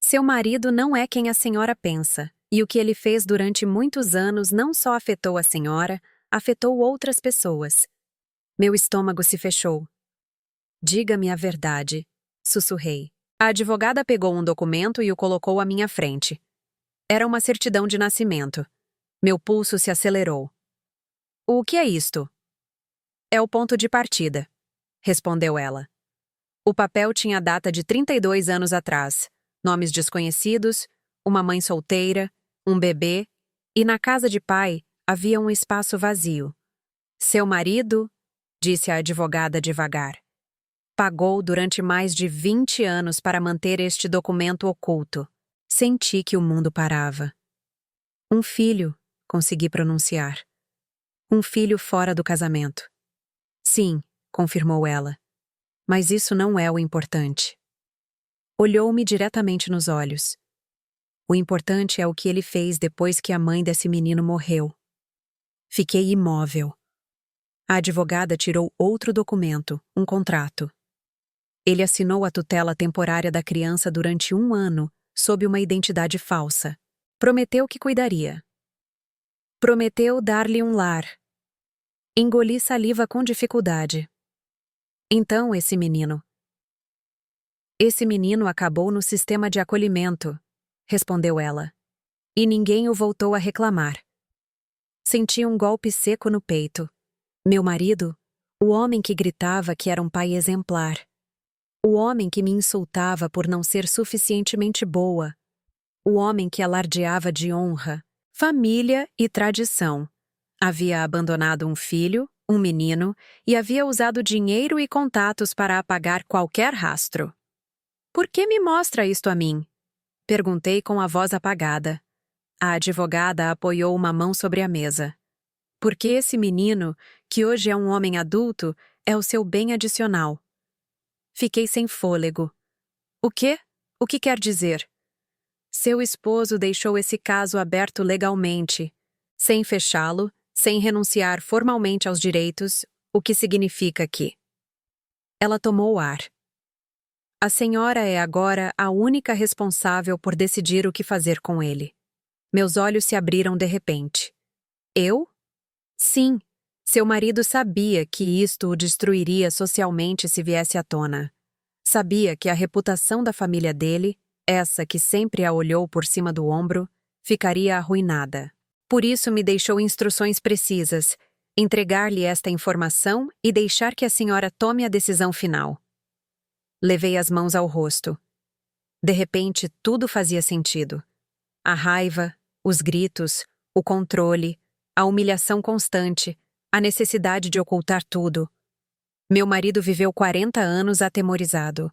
Seu marido não é quem a senhora pensa, e o que ele fez durante muitos anos não só afetou a senhora, afetou outras pessoas. Meu estômago se fechou. Diga-me a verdade, sussurrei. A advogada pegou um documento e o colocou à minha frente. Era uma certidão de nascimento. Meu pulso se acelerou. O que é isto? É o ponto de partida, respondeu ela. O papel tinha data de 32 anos atrás, nomes desconhecidos, uma mãe solteira, um bebê, e na casa de pai havia um espaço vazio. Seu marido, disse a advogada devagar, pagou durante mais de 20 anos para manter este documento oculto. Senti que o mundo parava. Um filho, consegui pronunciar. Um filho fora do casamento. Sim, confirmou ela. Mas isso não é o importante. Olhou-me diretamente nos olhos. O importante é o que ele fez depois que a mãe desse menino morreu. Fiquei imóvel. A advogada tirou outro documento, um contrato. Ele assinou a tutela temporária da criança durante 1 ano, sob uma identidade falsa. Prometeu que cuidaria. Prometeu dar-lhe um lar. Engoli saliva com dificuldade. Então esse menino acabou no sistema de acolhimento, respondeu ela. E ninguém o voltou a reclamar. Senti um golpe seco no peito. Meu marido, o homem que gritava que era um pai exemplar. O homem que me insultava por não ser suficientemente boa. O homem que alardeava de honra, família e tradição. Havia abandonado um filho, um menino, e havia usado dinheiro e contatos para apagar qualquer rastro. Por que me mostra isto a mim? Perguntei com a voz apagada. A advogada apoiou uma mão sobre a mesa. Porque esse menino, que hoje é um homem adulto, é o seu bem adicional. Fiquei sem fôlego. O quê? O que quer dizer? Seu esposo deixou esse caso aberto legalmente, sem fechá-lo, sem renunciar formalmente aos direitos, o que significa que... Ela tomou o ar. A senhora é agora a única responsável por decidir o que fazer com ele. Meus olhos se abriram de repente. Eu? Sim, seu marido sabia que isto o destruiria socialmente se viesse à tona. Sabia que a reputação da família dele, essa que sempre a olhou por cima do ombro, ficaria arruinada. Por isso me deixou instruções precisas, entregar-lhe esta informação e deixar que a senhora tome a decisão final. Levei as mãos ao rosto. De repente, tudo fazia sentido. A raiva, os gritos, o controle, a humilhação constante, a necessidade de ocultar tudo. Meu marido viveu 40 anos atemorizado.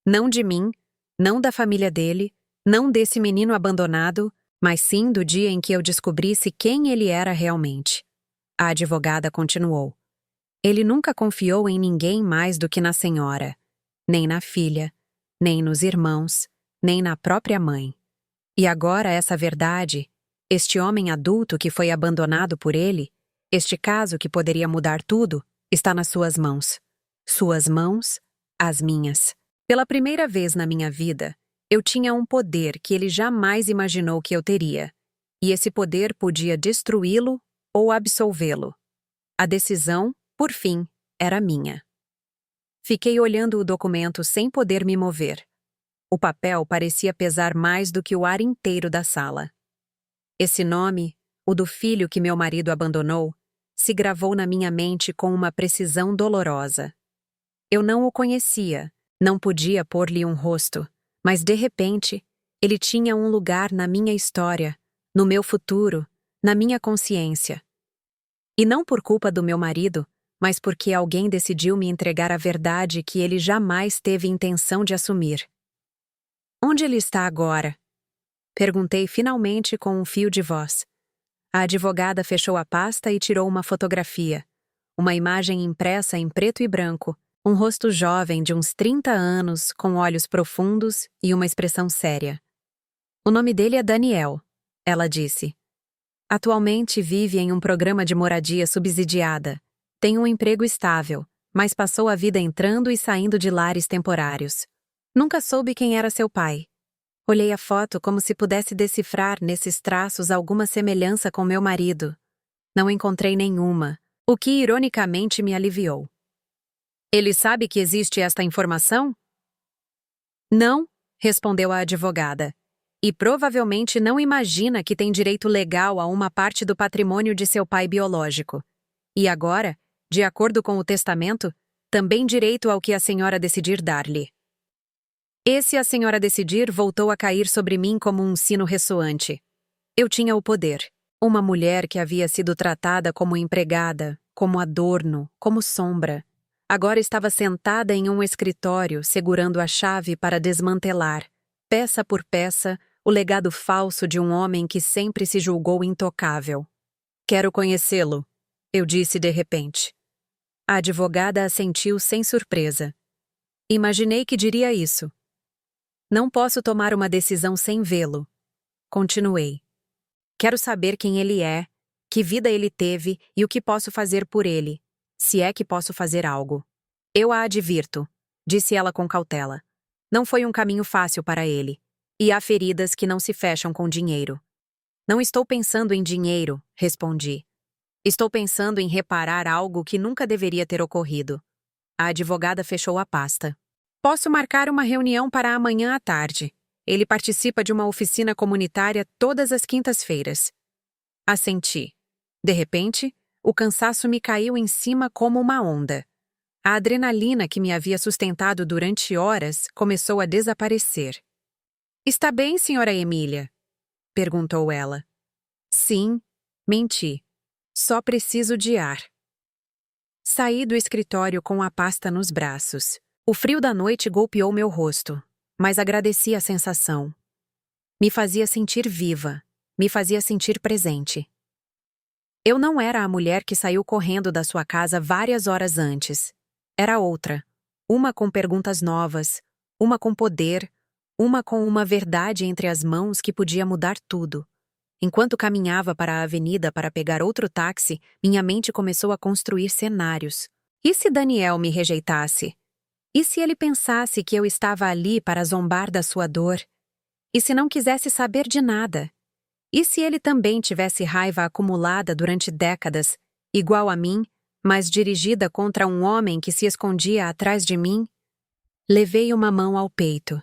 Não de mim, não da família dele, não desse menino abandonado, mas sim do dia em que eu descobrisse quem ele era realmente. A advogada continuou. Ele nunca confiou em ninguém mais do que na senhora, nem na filha, nem nos irmãos, nem na própria mãe. E agora essa verdade, este homem adulto que foi abandonado por ele, este caso que poderia mudar tudo, Está nas suas mãos. Suas mãos, as minhas. Pela primeira vez na minha vida, eu tinha um poder que ele jamais imaginou que eu teria. E esse poder podia destruí-lo ou absolvê-lo. A decisão, por fim, era minha. Fiquei olhando o documento sem poder me mover. O papel parecia pesar mais do que o ar inteiro da sala. Esse nome, o do filho que meu marido abandonou, se gravou na minha mente com uma precisão dolorosa. Eu não o conhecia, não podia pôr-lhe um rosto, mas de repente, ele tinha um lugar na minha história, no meu futuro, na minha consciência. E não por culpa do meu marido, mas porque alguém decidiu me entregar a verdade que ele jamais teve intenção de assumir. Onde ele está agora? Perguntei finalmente com um fio de voz. A advogada fechou a pasta e tirou uma fotografia. Uma imagem impressa em preto e branco, um rosto jovem de uns 30 anos, com olhos profundos e uma expressão séria. O nome dele é Daniel, ela disse. Atualmente vive em um programa de moradia subsidiada. Tem um emprego estável, mas passou a vida entrando e saindo de lares temporários. Nunca soube quem era seu pai. Olhei a foto como se pudesse decifrar nesses traços alguma semelhança com meu marido. Não encontrei nenhuma, o que ironicamente me aliviou. Ele sabe que existe esta informação? Não, respondeu a advogada. E provavelmente não imagina que tem direito legal a uma parte do patrimônio de seu pai biológico. E agora, de acordo com o testamento, também direito ao que a senhora decidir dar-lhe. Esse a senhora decidir voltou a cair sobre mim como um sino ressoante. Eu tinha o poder. Uma mulher que havia sido tratada como empregada, como adorno, como sombra. Agora estava sentada em um escritório, segurando a chave para desmantelar, peça por peça, o legado falso de um homem que sempre se julgou intocável. Quero conhecê-lo, eu disse de repente. A advogada assentiu sem surpresa. Imaginei que diria isso. Não posso tomar uma decisão sem vê-lo. Continuei. Quero saber quem ele é, que vida ele teve e o que posso fazer por ele, se é que posso fazer algo. Eu a advirto, disse ela com cautela. Não foi um caminho fácil para ele, e há feridas que não se fecham com dinheiro. Não estou pensando em dinheiro, respondi. Estou pensando em reparar algo que nunca deveria ter ocorrido. A advogada fechou a pasta. Posso marcar uma reunião para amanhã à tarde. Ele participa de uma oficina comunitária todas as quintas-feiras. Assenti. De repente, o cansaço me caiu em cima como uma onda. A adrenalina que me havia sustentado durante horas começou a desaparecer. Está bem, senhora Emília? Perguntou ela. Sim, menti. Só preciso de ar. Saí do escritório com a pasta nos braços. O frio da noite golpeou meu rosto, mas agradeci a sensação. Me fazia sentir viva, me fazia sentir presente. Eu não era a mulher que saiu correndo da sua casa várias horas antes. Era outra, uma com perguntas novas, uma com poder, uma com uma verdade entre as mãos que podia mudar tudo. Enquanto caminhava para a avenida para pegar outro táxi, minha mente começou a construir cenários. E se Daniel me rejeitasse? E se ele pensasse que eu estava ali para zombar da sua dor? E se não quisesse saber de nada? E se ele também tivesse raiva acumulada durante décadas, igual a mim, mas dirigida contra um homem que se escondia atrás de mim? Levei uma mão ao peito.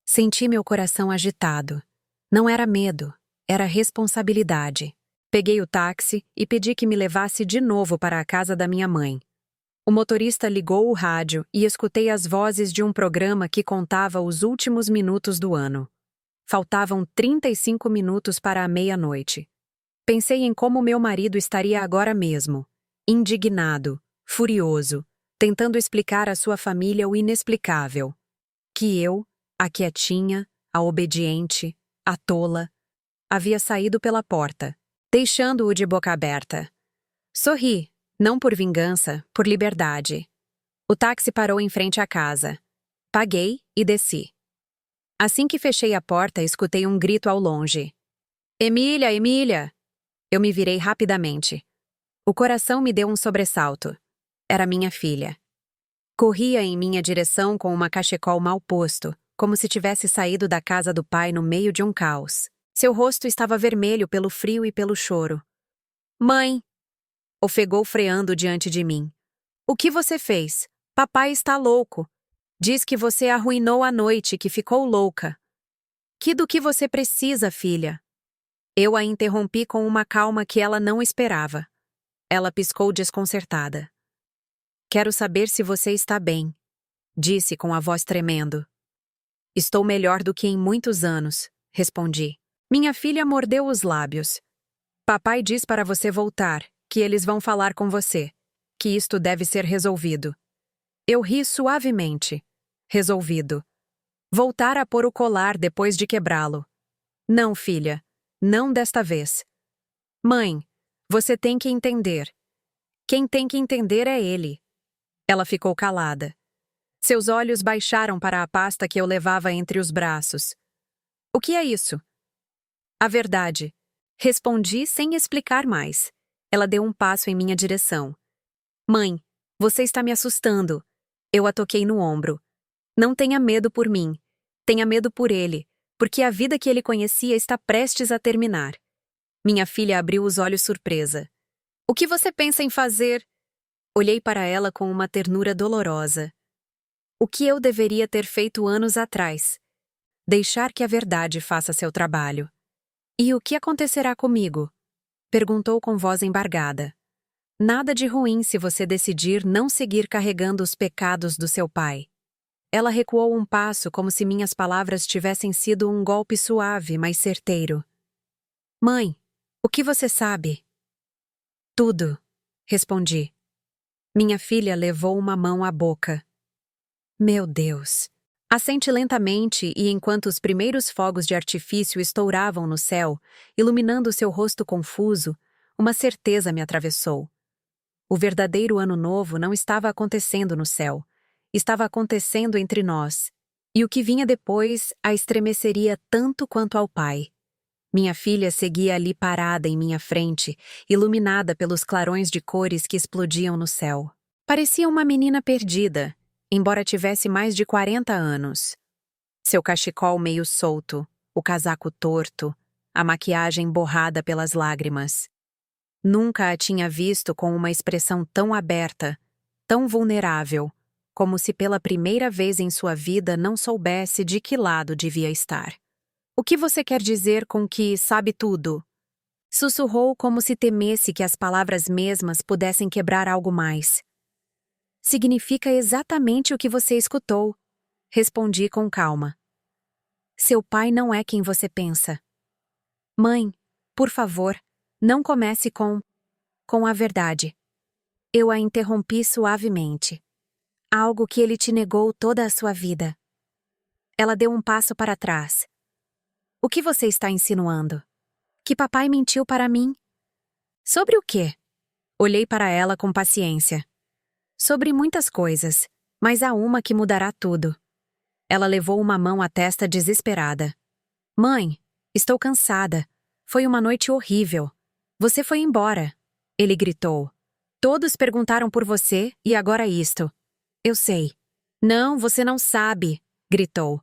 Senti meu coração agitado. Não era medo, era responsabilidade. Peguei o táxi e pedi que me levasse de novo para a casa da minha mãe. O motorista ligou o rádio e escutei as vozes de um programa que contava os últimos minutos do ano. Faltavam 35 minutos para a meia-noite. Pensei em como meu marido estaria agora mesmo, indignado, furioso, tentando explicar à sua família o inexplicável. Que eu, a quietinha, a obediente, a tola, havia saído pela porta, deixando-o de boca aberta. Sorri. Não por vingança, por liberdade. O táxi parou em frente à casa. Paguei e desci. Assim que fechei a porta, escutei um grito ao longe. Emília, Emília! Eu me virei rapidamente. O coração me deu um sobressalto. Era minha filha. Corria em minha direção com uma cachecol mal posto, como se tivesse saído da casa do pai no meio de um caos. Seu rosto estava vermelho pelo frio e pelo choro. Mãe! Ofegou freando diante de mim. O que você fez? Papai está louco. Diz que você arruinou a noite, que ficou louca. Que do que você precisa, filha? Eu a interrompi com uma calma que ela não esperava. Ela piscou desconcertada. Quero saber se você está bem, disse com a voz tremendo. Estou melhor do que em muitos anos, respondi. Minha filha mordeu os lábios. Papai diz para você voltar, que eles vão falar com você, que isto deve ser resolvido. Eu ri suavemente. Resolvido. Voltar a pôr o colar depois de quebrá-lo. Não, filha, não desta vez. Mãe, você tem que entender. Quem tem que entender é ele. Ela ficou calada. Seus olhos baixaram para a pasta que eu levava entre os braços. O que é isso? A verdade. Respondi sem explicar mais. Ela deu um passo em minha direção. Mãe, você está me assustando. Eu a toquei no ombro. Não tenha medo por mim. Tenha medo por ele, porque a vida que ele conhecia está prestes a terminar. Minha filha abriu os olhos surpresa. O que você pensa em fazer? Olhei para ela com uma ternura dolorosa. O que eu deveria ter feito anos atrás? Deixar que a verdade faça seu trabalho. E o que acontecerá comigo? Perguntou com voz embargada. Nada de ruim se você decidir não seguir carregando os pecados do seu pai. Ela recuou um passo como se minhas palavras tivessem sido um golpe suave, mas certeiro. Mãe, o que você sabe? Tudo, respondi. Minha filha levou uma mão à boca. Meu Deus! Assente lentamente e enquanto os primeiros fogos de artifício estouravam no céu, iluminando seu rosto confuso, uma certeza me atravessou. O verdadeiro ano novo não estava acontecendo no céu. Estava acontecendo entre nós. E o que vinha depois a estremeceria tanto quanto ao pai. Minha filha seguia ali parada em minha frente, iluminada pelos clarões de cores que explodiam no céu. Parecia uma menina perdida, embora tivesse mais de 40 anos. Seu cachecol meio solto, o casaco torto, a maquiagem borrada pelas lágrimas. Nunca a tinha visto com uma expressão tão aberta, tão vulnerável, como se pela primeira vez em sua vida não soubesse de que lado devia estar. O que você quer dizer com que sabe tudo? Sussurrou como se temesse que as palavras mesmas pudessem quebrar algo mais. Significa exatamente o que você escutou, respondi com calma. Seu pai não é quem você pensa. Mãe, por favor, não comece com a verdade. Eu a interrompi suavemente. Algo que ele te negou toda a sua vida. Ela deu um passo para trás. O que você está insinuando? Que papai mentiu para mim? Sobre o quê? Olhei para ela com paciência. Sobre muitas coisas, mas há uma que mudará tudo. Ela levou uma mão à testa desesperada. Mãe, estou cansada. Foi uma noite horrível. Você foi embora. Ele gritou. Todos perguntaram por você e agora isto. Eu sei. Não, você não sabe, gritou.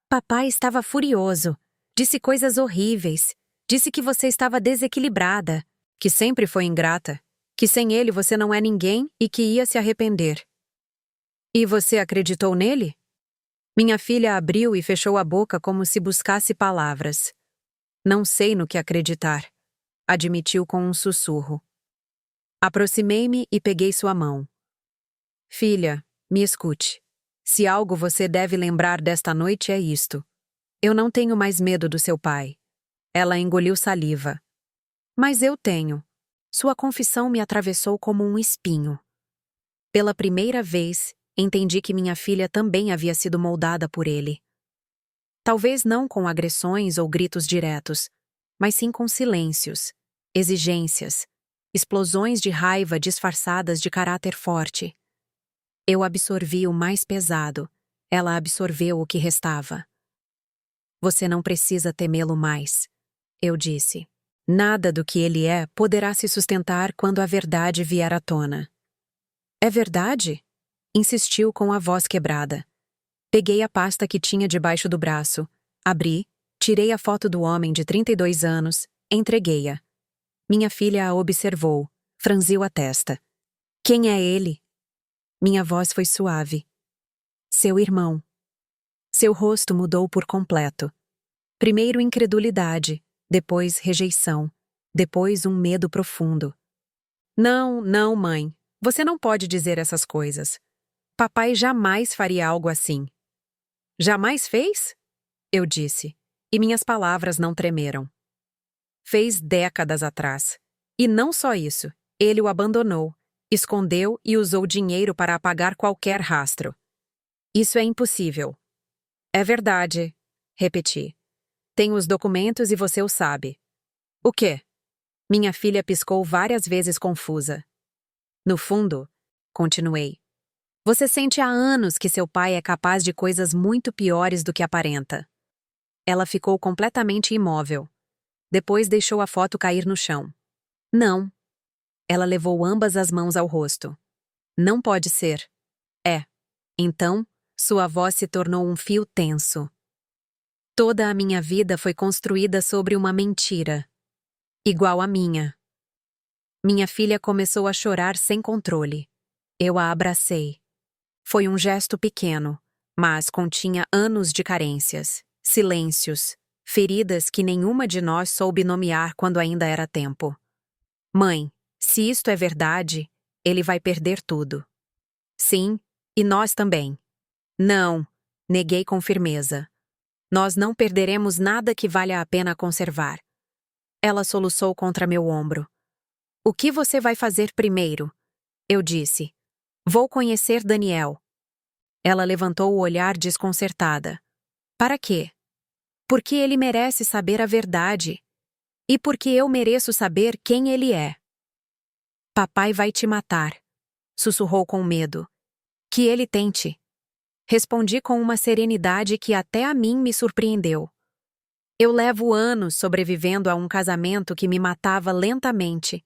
Papai estava furioso. Disse coisas horríveis. Disse que você estava desequilibrada, que sempre foi ingrata, que sem ele você não é ninguém e que ia se arrepender. E você acreditou nele? Minha filha abriu e fechou a boca como se buscasse palavras. Não sei no que acreditar, admitiu com um sussurro. Aproximei-me e peguei sua mão. Filha, me escute. Se algo você deve lembrar desta noite é isto. Eu não tenho mais medo do seu pai. Ela engoliu saliva. Mas eu tenho. Sua confissão me atravessou como um espinho. Pela primeira vez, entendi que minha filha também havia sido moldada por ele. Talvez não com agressões ou gritos diretos, mas sim com silêncios, exigências, explosões de raiva disfarçadas de caráter forte. Eu absorvi o mais pesado, ela absorveu o que restava. Você não precisa temê-lo mais, eu disse. Nada do que ele é poderá se sustentar quando a verdade vier à tona. É verdade? Insistiu com a voz quebrada. Peguei a pasta que tinha debaixo do braço, abri, tirei a foto do homem de 32 anos, entreguei-a. Minha filha a observou, franziu a testa. Quem é ele? Minha voz foi suave. Seu irmão. Seu rosto mudou por completo. Primeiro incredulidade, depois rejeição, depois um medo profundo. Não, não, mãe. Você não pode dizer essas coisas. Papai jamais faria algo assim. Jamais fez? Eu disse, e minhas palavras não tremeram. Fez décadas atrás. E não só isso, ele o abandonou, escondeu e usou dinheiro para apagar qualquer rastro. Isso é impossível. É verdade, repeti. Tenho os documentos e você o sabe. O quê? Minha filha piscou várias vezes confusa. No fundo, continuei, você sente há anos que seu pai é capaz de coisas muito piores do que aparenta. Ela ficou completamente imóvel. Depois deixou a foto cair no chão. Não. Ela levou ambas as mãos ao rosto. Não pode ser. É. Então, sua voz se tornou um fio tenso. Toda a minha vida foi construída sobre uma mentira. Igual à minha. Minha filha começou a chorar sem controle. Eu a abracei. Foi um gesto pequeno, mas continha anos de carências, silêncios, feridas que nenhuma de nós soube nomear quando ainda era tempo. Mãe, se isto é verdade, ele vai perder tudo. Sim, e nós também. Não, neguei com firmeza. Nós não perderemos nada que valha a pena conservar. Ela soluçou contra meu ombro. O que você vai fazer primeiro? Eu disse. Vou conhecer Daniel. Ela levantou o olhar desconcertada. Para quê? Porque ele merece saber a verdade. E porque eu mereço saber quem ele é. Papai vai te matar, sussurrou com medo. Que ele tente. Respondi com uma serenidade que até a mim me surpreendeu. Eu levo anos sobrevivendo a um casamento que me matava lentamente.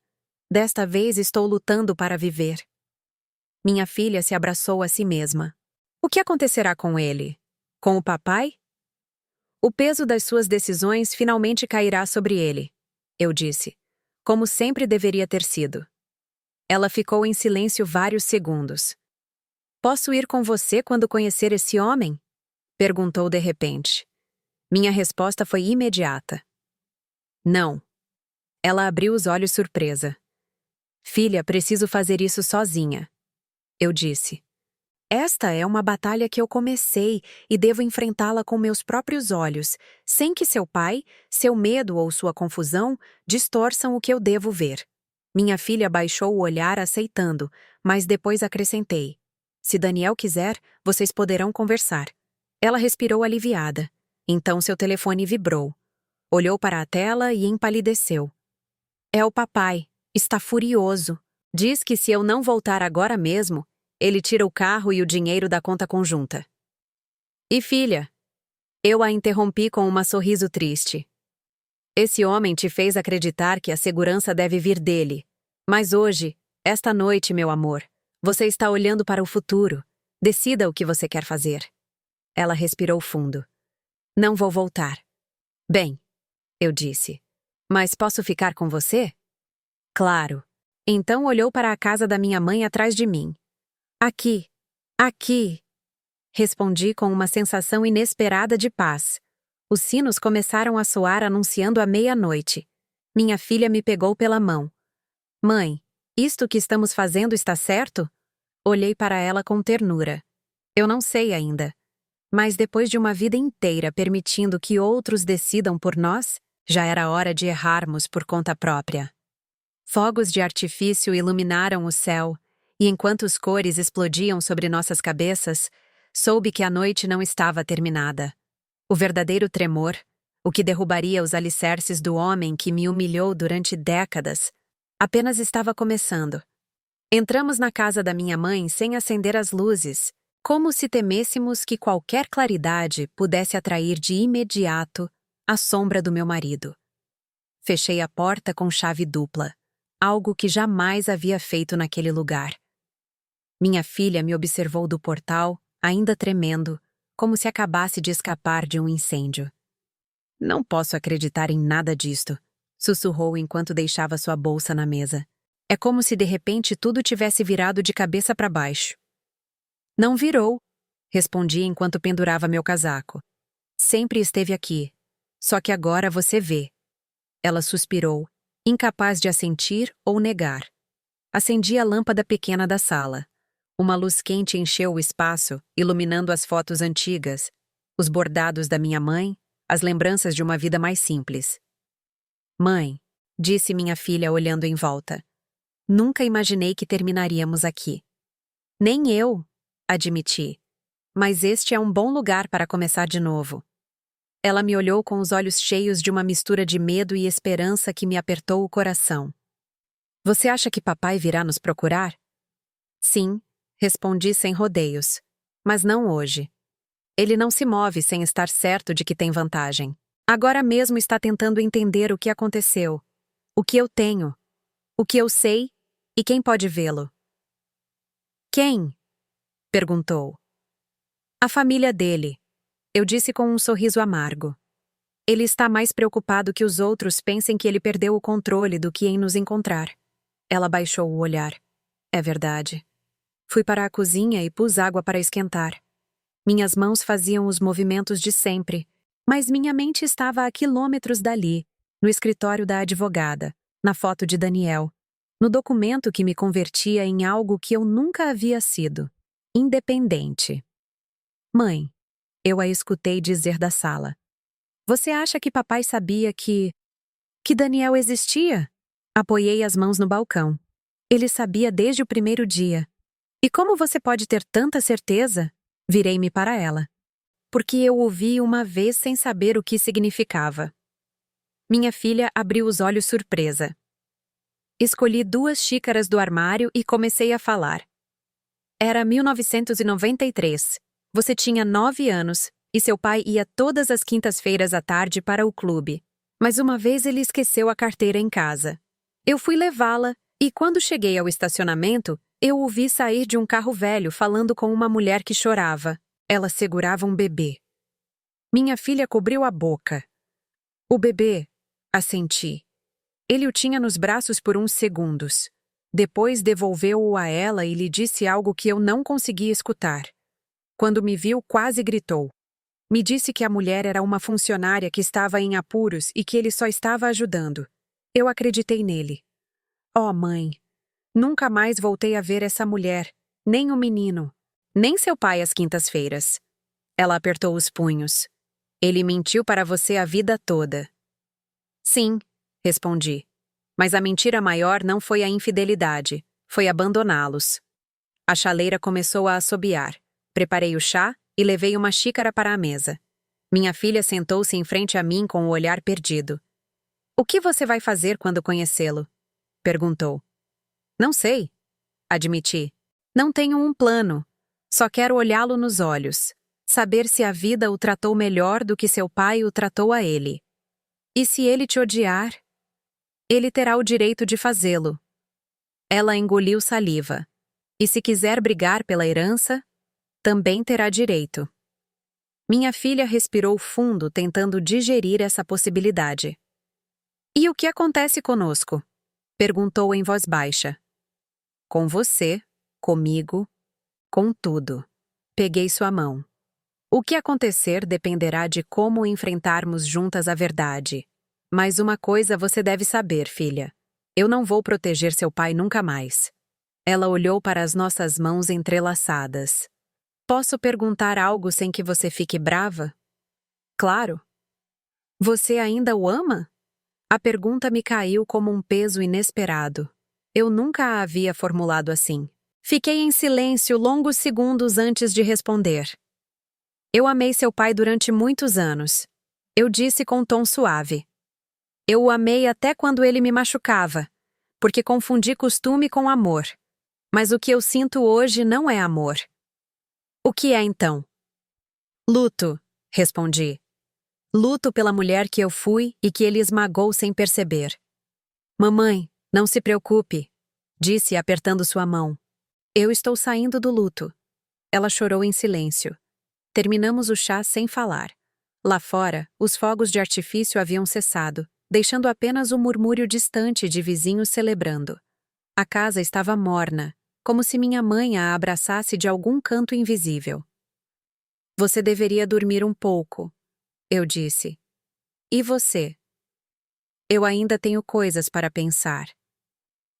Desta vez estou lutando para viver. Minha filha se abraçou a si mesma. O que acontecerá com ele? Com o papai? O peso das suas decisões finalmente cairá sobre ele, eu disse, como sempre deveria ter sido. Ela ficou em silêncio vários segundos. Posso ir com você quando conhecer esse homem? Perguntou de repente. Minha resposta foi imediata. Não. Ela abriu os olhos surpresa. Filha, preciso fazer isso sozinha. Eu disse. Esta é uma batalha que eu comecei e devo enfrentá-la com meus próprios olhos, sem que seu pai, seu medo ou sua confusão distorçam o que eu devo ver. Minha filha baixou o olhar aceitando, mas depois acrescentei. Se Daniel quiser, vocês poderão conversar. Ela respirou aliviada. Então seu telefone vibrou. Olhou para a tela e empalideceu. É o papai. Está furioso. Diz que se eu não voltar agora mesmo, ele tira o carro e o dinheiro da conta conjunta. E filha? Eu a interrompi com um sorriso triste. Esse homem te fez acreditar que a segurança deve vir dele. Mas hoje, esta noite, meu amor, você está olhando para o futuro. Decida o que você quer fazer. Ela respirou fundo. Não vou voltar. Bem, eu disse. Mas posso ficar com você? Claro. Então olhou para a casa da minha mãe atrás de mim. Aqui. Aqui. Respondi com uma sensação inesperada de paz. Os sinos começaram a soar anunciando a meia-noite. Minha filha me pegou pela mão. Mãe, isto que estamos fazendo está certo? Olhei para ela com ternura. Eu não sei ainda. Mas depois de uma vida inteira permitindo que outros decidam por nós, já era hora de errarmos por conta própria. Fogos de artifício iluminaram o céu, e enquanto as cores explodiam sobre nossas cabeças, soube que a noite não estava terminada. O verdadeiro tremor, o que derrubaria os alicerces do homem que me humilhou durante décadas, apenas estava começando. Entramos na casa da minha mãe sem acender as luzes, como se temêssemos que qualquer claridade pudesse atrair de imediato a sombra do meu marido. Fechei a porta com chave dupla, algo que jamais havia feito naquele lugar. Minha filha me observou do portal, ainda tremendo, como se acabasse de escapar de um incêndio. Não posso acreditar em nada disto, sussurrou enquanto deixava sua bolsa na mesa. É como se de repente tudo tivesse virado de cabeça para baixo. Não virou, respondi enquanto pendurava meu casaco. Sempre esteve aqui. Só que agora você vê. Ela suspirou, incapaz de assentir ou negar. Acendi a lâmpada pequena da sala. Uma luz quente encheu o espaço, iluminando as fotos antigas, os bordados da minha mãe, as lembranças de uma vida mais simples. Mãe, disse minha filha olhando em volta. Nunca imaginei que terminaríamos aqui. Nem eu, admiti. Mas este é um bom lugar para começar de novo. Ela me olhou com os olhos cheios de uma mistura de medo e esperança que me apertou o coração. Você acha que papai virá nos procurar? Sim, respondi sem rodeios. Mas não hoje. Ele não se move sem estar certo de que tem vantagem. Agora mesmo está tentando entender o que aconteceu, o que eu tenho, o que eu sei e quem pode vê-lo. Quem? Perguntou. A família dele. Eu disse com um sorriso amargo. Ele está mais preocupado que os outros pensem que ele perdeu o controle do que em nos encontrar. Ela baixou o olhar. É verdade. Fui para a cozinha e pus água para esquentar. Minhas mãos faziam os movimentos de sempre, mas minha mente estava a quilômetros dali, no escritório da advogada, na foto de Daniel, no documento que me convertia em algo que eu nunca havia sido: independente. Mãe, eu a escutei dizer da sala. Você acha que papai sabia que Daniel existia? Apoiei as mãos no balcão. Ele sabia desde o primeiro dia. E como você pode ter tanta certeza? Virei-me para ela. Porque eu ouvi uma vez sem saber o que significava. Minha filha abriu os olhos surpresa. Escolhi 2 xícaras do armário e comecei a falar. Era 1993. Você tinha 9 anos e seu pai ia todas as quintas-feiras à tarde para o clube. Mas uma vez ele esqueceu a carteira em casa. Eu fui levá-la e quando cheguei ao estacionamento, eu o vi sair de um carro velho falando com uma mulher que chorava. Ela segurava um bebê. Minha filha cobriu a boca. O bebê, assenti. Ele o tinha nos braços por uns segundos. Depois devolveu-o a ela e lhe disse algo que eu não conseguia escutar. Quando me viu, quase gritou. Me disse que a mulher era uma funcionária que estava em apuros e que ele só estava ajudando. Eu acreditei nele. Oh, mãe! Nunca mais voltei a ver essa mulher, nem o menino, nem seu pai às quintas-feiras. Ela apertou os punhos. Ele mentiu para você a vida toda. Sim, respondi. Mas a mentira maior não foi a infidelidade, foi abandoná-los. A chaleira começou a assobiar. Preparei o chá e levei uma xícara para a mesa. Minha filha sentou-se em frente a mim com o olhar perdido. O que você vai fazer quando conhecê-lo? Perguntou. Não sei, admiti. Não tenho um plano. Só quero olhá-lo nos olhos. Saber se a vida o tratou melhor do que seu pai o tratou a ele. E se ele te odiar? Ele terá o direito de fazê-lo. Ela engoliu saliva. E se quiser brigar pela herança, também terá direito. Minha filha respirou fundo, tentando digerir essa possibilidade. E o que acontece conosco? Perguntou em voz baixa. Com você, comigo, com tudo. Peguei sua mão. O que acontecer dependerá de como enfrentarmos juntas a verdade. Mas uma coisa você deve saber, filha. Eu não vou proteger seu pai nunca mais. Ela olhou para as nossas mãos entrelaçadas. Posso perguntar algo sem que você fique brava? Claro. Você ainda o ama? A pergunta me caiu como um peso inesperado. Eu nunca a havia formulado assim. Fiquei em silêncio longos segundos antes de responder. Eu amei seu pai durante muitos anos. Eu disse com um tom suave. Eu o amei até quando ele me machucava, porque confundi costume com amor. Mas o que eu sinto hoje não é amor. O que é então? Luto, respondi. Luto pela mulher que eu fui e que ele esmagou sem perceber. Mamãe, não se preocupe, disse apertando sua mão. Eu estou saindo do luto. Ela chorou em silêncio. Terminamos o chá sem falar. Lá fora, os fogos de artifício haviam cessado, deixando apenas o murmúrio distante de vizinhos celebrando. A casa estava morna, como se minha mãe a abraçasse de algum canto invisível. Você deveria dormir um pouco, eu disse. E você? Eu ainda tenho coisas para pensar.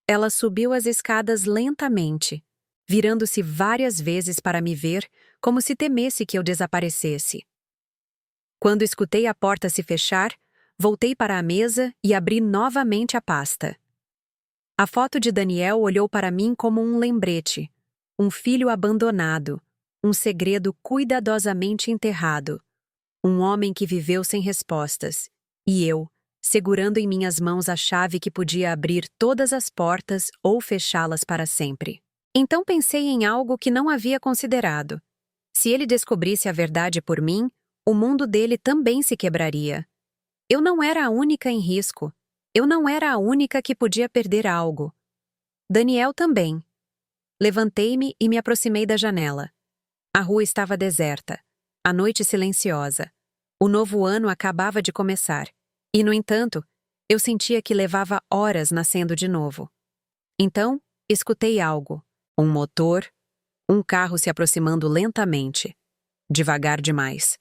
Ela subiu as escadas lentamente, virando-se várias vezes para me ver, como se temesse que eu desaparecesse. Quando escutei a porta se fechar, voltei para a mesa e abri novamente a pasta. A foto de Daniel olhou para mim como um lembrete, um filho abandonado, um segredo cuidadosamente enterrado, um homem que viveu sem respostas, e eu, segurando em minhas mãos a chave que podia abrir todas as portas ou fechá-las para sempre. Então pensei em algo que não havia considerado. Se ele descobrisse a verdade por mim, o mundo dele também se quebraria. Eu não era a única em risco. Eu não era a única que podia perder algo. Daniel também. Levantei-me e me aproximei da janela. A rua estava deserta, a noite silenciosa. O novo ano acabava de começar. E, no entanto, eu sentia que levava horas nascendo de novo. Então, escutei algo. Um motor, um carro se aproximando lentamente. Devagar demais.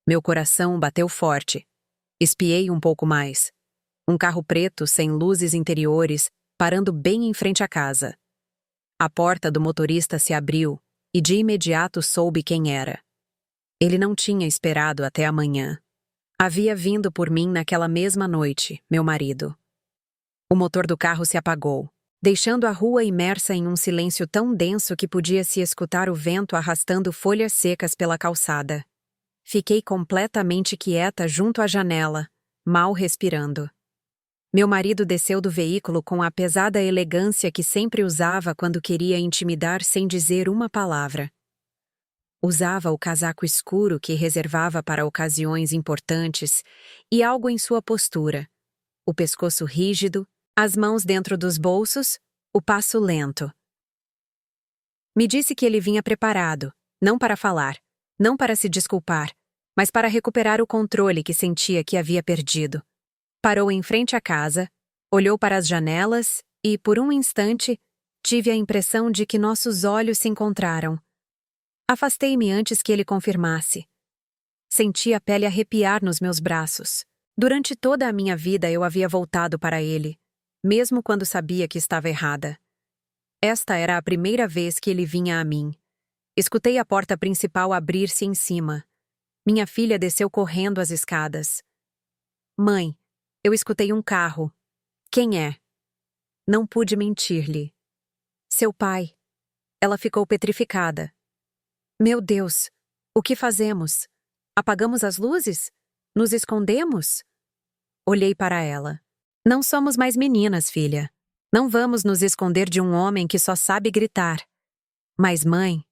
Meu coração bateu forte. Espiei um pouco mais. Um carro preto, sem luzes interiores, parando bem em frente à casa. A porta do motorista se abriu e de imediato soube quem era. Ele não tinha esperado até amanhã. Havia vindo por mim naquela mesma noite, meu marido. O motor do carro se apagou, deixando a rua imersa em um silêncio tão denso que podia-se escutar o vento arrastando folhas secas pela calçada. Fiquei completamente quieta junto à janela, mal respirando. Meu marido desceu do veículo com a pesada elegância que sempre usava quando queria intimidar sem dizer uma palavra. Usava o casaco escuro que reservava para ocasiões importantes e algo em sua postura. O pescoço rígido, as mãos dentro dos bolsos, o passo lento. Me disse que ele vinha preparado, não para falar, não para se desculpar, mas para recuperar o controle que sentia que havia perdido. Parou em frente à casa, olhou para as janelas e, por um instante, tive a impressão de que nossos olhos se encontraram. Afastei-me antes que ele confirmasse. Senti a pele arrepiar nos meus braços. Durante toda a minha vida eu havia voltado para ele, mesmo quando sabia que estava errada. Esta era a primeira vez que ele vinha a mim. Escutei a porta principal abrir-se em cima. Minha filha desceu correndo as escadas. Mãe, eu escutei um carro. Quem é? Não pude mentir-lhe. Seu pai. Ela ficou petrificada. Meu Deus, o que fazemos? Apagamos as luzes? Nos escondemos? Olhei para ela. Não somos mais meninas, filha. Não vamos nos esconder de um homem que só sabe gritar. Mas, mãe...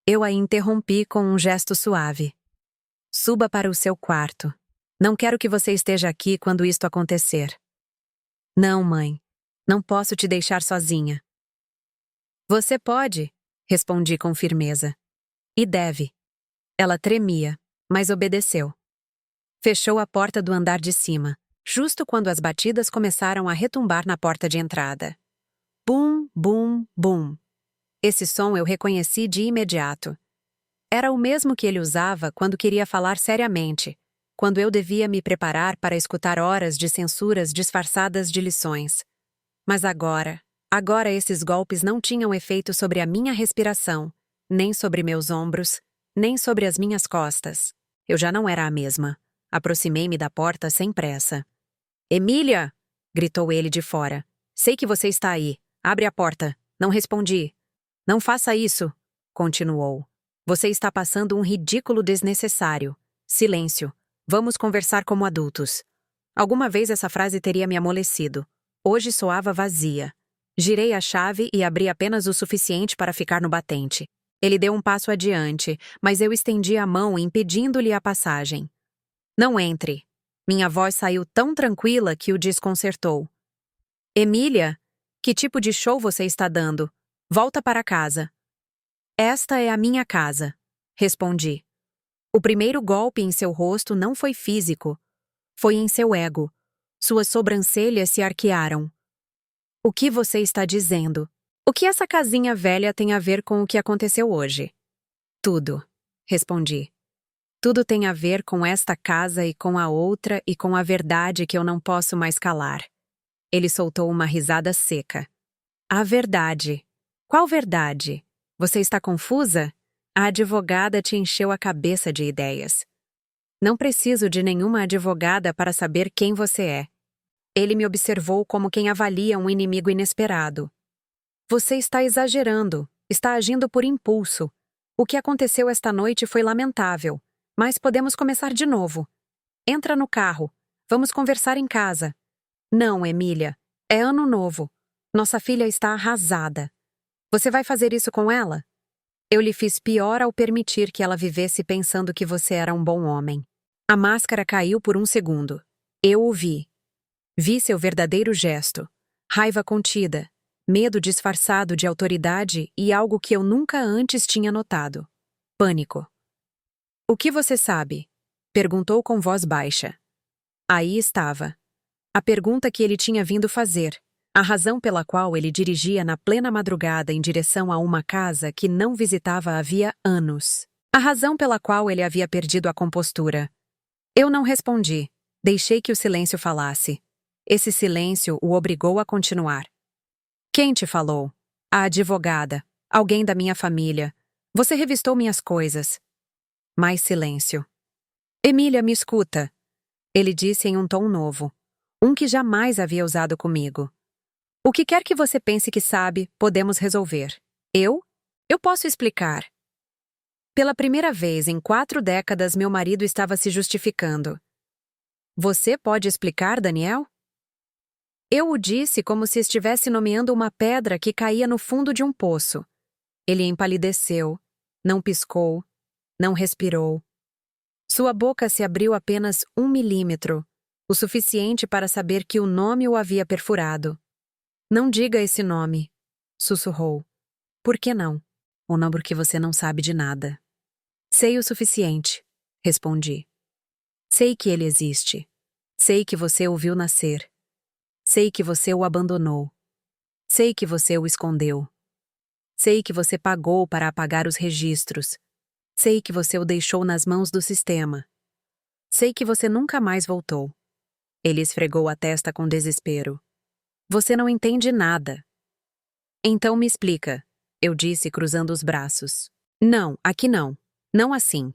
Eu a interrompi com um gesto suave. Suba para o seu quarto. Não quero que você esteja aqui quando isto acontecer. Não, mãe. Não posso te deixar sozinha. Você pode, respondi com firmeza. E deve. Ela tremia, mas obedeceu. Fechou a porta do andar de cima, justo quando as batidas começaram a retumbar na porta de entrada. Bum, bum, bum. Esse som eu reconheci de imediato. Era o mesmo que ele usava quando queria falar seriamente, quando eu devia me preparar para escutar horas de censuras disfarçadas de lições. Mas agora esses golpes não tinham efeito sobre a minha respiração, nem sobre meus ombros, nem sobre as minhas costas. Eu já não era a mesma. Aproximei-me da porta sem pressa. Emília! Gritou ele de fora. Sei que você está aí. Abre a porta. Não respondi. Não faça isso, continuou. Você está passando um ridículo desnecessário. Silêncio. Vamos conversar como adultos. Alguma vez essa frase teria me amolecido. Hoje soava vazia. Girei a chave e abri apenas o suficiente para ficar no batente. Ele deu um passo adiante, mas eu estendi a mão impedindo-lhe a passagem. Não entre. Minha voz saiu tão tranquila que o desconcertou. Emília, que tipo de show você está dando? Volta para casa. Esta é a minha casa, respondi. O primeiro golpe em seu rosto não foi físico. Foi em seu ego. Suas sobrancelhas se arquearam. O que você está dizendo? O que essa casinha velha tem a ver com o que aconteceu hoje? Tudo, respondi. Tudo tem a ver com esta casa e com a outra e com a verdade que eu não posso mais calar. Ele soltou uma risada seca. A verdade. Qual verdade? Você está confusa? A advogada te encheu a cabeça de ideias. Não preciso de nenhuma advogada para saber quem você é. Ele me observou como quem avalia um inimigo inesperado. Você está exagerando, está agindo por impulso. O que aconteceu esta noite foi lamentável, mas podemos começar de novo. Entra no carro. Vamos conversar em casa. Não, Emília. É ano novo. Nossa filha está arrasada. Você vai fazer isso com ela? Eu lhe fiz pior ao permitir que ela vivesse pensando que você era um bom homem. A máscara caiu por um segundo. Eu o vi. Vi seu verdadeiro gesto. Raiva contida, medo disfarçado de autoridade e algo que eu nunca antes tinha notado. Pânico. O que você sabe? Perguntou com voz baixa. Aí estava. A pergunta que ele tinha vindo fazer. A razão pela qual ele dirigia na plena madrugada em direção a uma casa que não visitava havia anos. A razão pela qual ele havia perdido a compostura. Eu não respondi. Deixei que o silêncio falasse. Esse silêncio o obrigou a continuar. Quem te falou? A advogada. Alguém da minha família. Você revistou minhas coisas. Mais silêncio. Emília, me escuta. Ele disse em um tom novo. Um que jamais havia usado comigo. O que quer que você pense que sabe, podemos resolver. Eu? Eu posso explicar. Pela primeira vez em 4 décadas, meu marido estava se justificando. Você pode explicar, Daniel? Eu o disse como se estivesse nomeando uma pedra que caía no fundo de um poço. Ele empalideceu, não piscou, não respirou. Sua boca se abriu apenas 1 milímetro, o suficiente para saber que o nome o havia perfurado. Não diga esse nome, sussurrou. Por que não? Ou não porque você não sabe de nada? Sei o suficiente, respondi. Sei que ele existe. Sei que você o viu nascer. Sei que você o abandonou. Sei que você o escondeu. Sei que você pagou para apagar os registros. Sei que você o deixou nas mãos do sistema. Sei que você nunca mais voltou. Ele esfregou a testa com desespero. Você não entende nada. Então me explica, eu disse cruzando os braços. Não, aqui não. Não assim.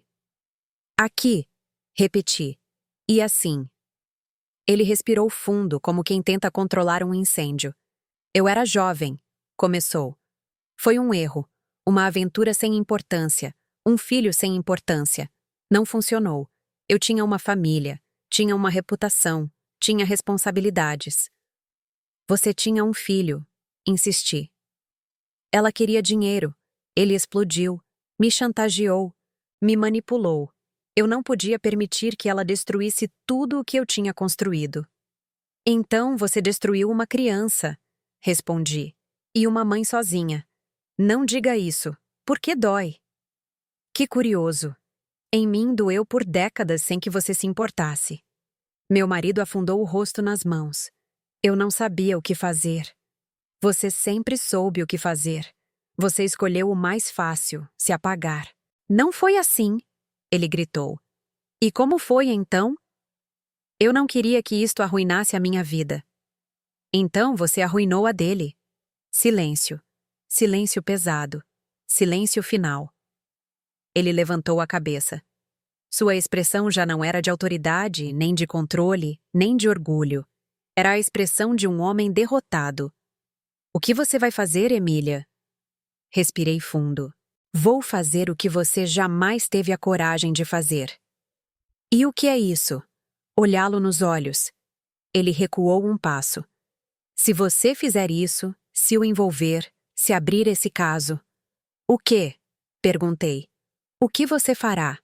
Aqui, repeti. E assim. Ele respirou fundo, como quem tenta controlar um incêndio. Eu era jovem, começou. Foi um erro, uma aventura sem importância, um filho sem importância. Não funcionou. Eu tinha uma família, tinha uma reputação, tinha responsabilidades. Você tinha um filho, insisti. Ela queria dinheiro. Ele explodiu, me chantageou, me manipulou. Eu não podia permitir que ela destruísse tudo o que eu tinha construído. Então você destruiu uma criança, respondi, e uma mãe sozinha. Não diga isso, porque dói. Que curioso. Em mim doeu por décadas sem que você se importasse. Meu marido afundou o rosto nas mãos. Eu não sabia o que fazer. Você sempre soube o que fazer. Você escolheu o mais fácil, se apagar. Não foi assim, ele gritou. E como foi então? Eu não queria que isto arruinasse a minha vida. Então você arruinou a dele. Silêncio. Silêncio pesado. Silêncio final. Ele levantou a cabeça. Sua expressão já não era de autoridade, nem de controle, nem de orgulho. Era a expressão de um homem derrotado. O que você vai fazer, Emília? Respirei fundo. Vou fazer o que você jamais teve a coragem de fazer. E o que é isso? Olhá-lo nos olhos. Ele recuou um passo. Se você fizer isso, se o envolver, se abrir esse caso. O quê? Perguntei. O que você fará?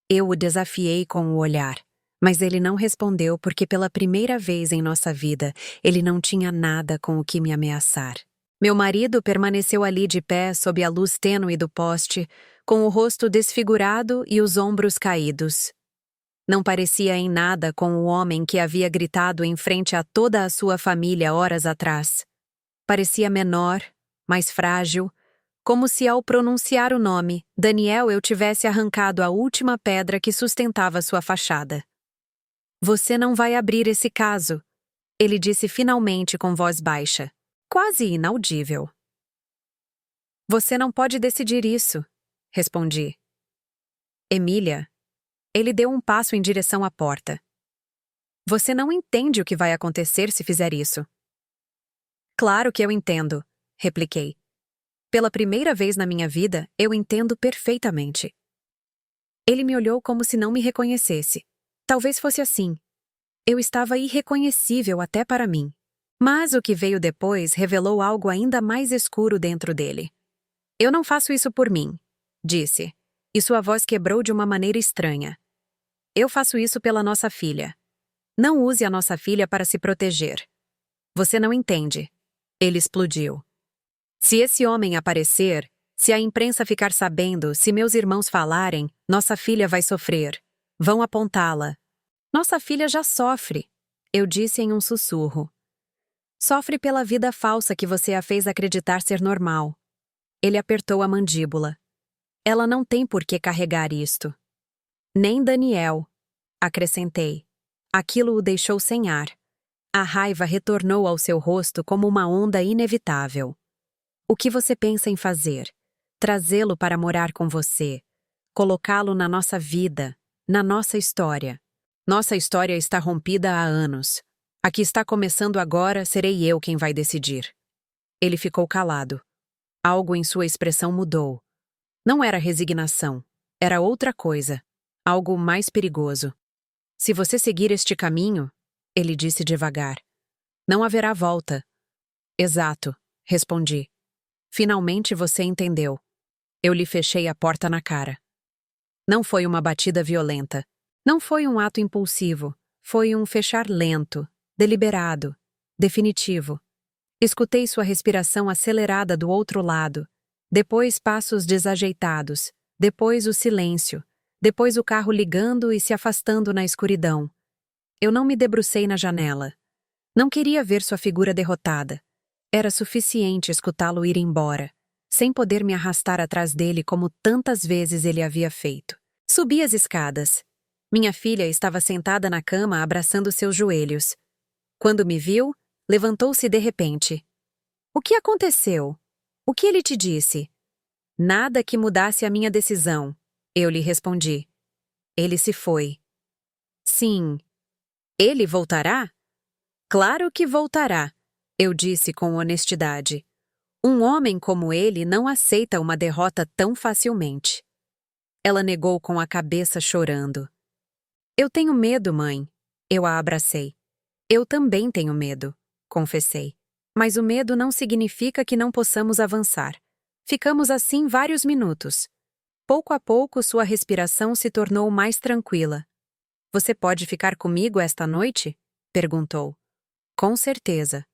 Eu o desafiei com o olhar, mas ele não respondeu porque pela primeira vez em nossa vida ele não tinha nada com o que me ameaçar. Meu marido permaneceu ali de pé sob a luz tênue do poste, com o rosto desfigurado e os ombros caídos. Não parecia em nada com o homem que havia gritado em frente a toda a sua família horas atrás. Parecia menor, mais frágil, como se ao pronunciar o nome, Daniel eu tivesse arrancado a última pedra que sustentava sua fachada. Você não vai abrir esse caso, ele disse finalmente com voz baixa, quase inaudível. Você não pode decidir isso, respondi. Emília. Ele deu um passo em direção à porta. Você não entende o que vai acontecer se fizer isso. Claro que eu entendo, repliquei. Pela primeira vez na minha vida, eu entendo perfeitamente. Ele me olhou como se não me reconhecesse. Talvez fosse assim. Eu estava irreconhecível até para mim. Mas o que veio depois revelou algo ainda mais escuro dentro dele. Eu não faço isso por mim, disse, e sua voz quebrou de uma maneira estranha. Eu faço isso pela nossa filha. Não use a nossa filha para se proteger. Você não entende. Ele explodiu. Se esse homem aparecer, se a imprensa ficar sabendo, se meus irmãos falarem, nossa filha vai sofrer. Vão apontá-la. Nossa filha já sofre, eu disse em um sussurro. Sofre pela vida falsa que você a fez acreditar ser normal. Ele apertou a mandíbula. Ela não tem por que carregar isto. Nem Daniel, acrescentei. Aquilo o deixou sem ar. A raiva retornou ao seu rosto como uma onda inevitável. O que você pensa em fazer? Trazê-lo para morar com você. Colocá-lo na nossa vida, na nossa história. Nossa história está rompida há anos. A que está começando agora, serei eu quem vai decidir. Ele ficou calado. Algo em sua expressão mudou. Não era resignação. Era outra coisa. Algo mais perigoso. Se você seguir este caminho, ele disse devagar, não haverá volta. Exato, respondi. Finalmente você entendeu. Eu lhe fechei a porta na cara. Não foi uma batida violenta. Não foi um ato impulsivo. Foi um fechar lento, deliberado, definitivo. Escutei sua respiração acelerada do outro lado. Depois passos desajeitados. Depois o silêncio. Depois o carro ligando e se afastando na escuridão. Eu não me debrucei na janela. Não queria ver sua figura derrotada. Era suficiente escutá-lo ir embora, sem poder me arrastar atrás dele como tantas vezes ele havia feito. Subi as escadas. Minha filha estava sentada na cama abraçando seus joelhos. Quando me viu, levantou-se de repente. O que aconteceu? O que ele te disse? Nada que mudasse a minha decisão, eu lhe respondi. Ele se foi. Sim. Ele voltará? Claro que voltará, eu disse com honestidade. Um homem como ele não aceita uma derrota tão facilmente. Ela negou com a cabeça chorando. Eu tenho medo, mãe. Eu a abracei. Eu também tenho medo, confessei. Mas o medo não significa que não possamos avançar. Ficamos assim vários minutos. Pouco a pouco sua respiração se tornou mais tranquila. Você pode ficar comigo esta noite? Perguntou. Com certeza.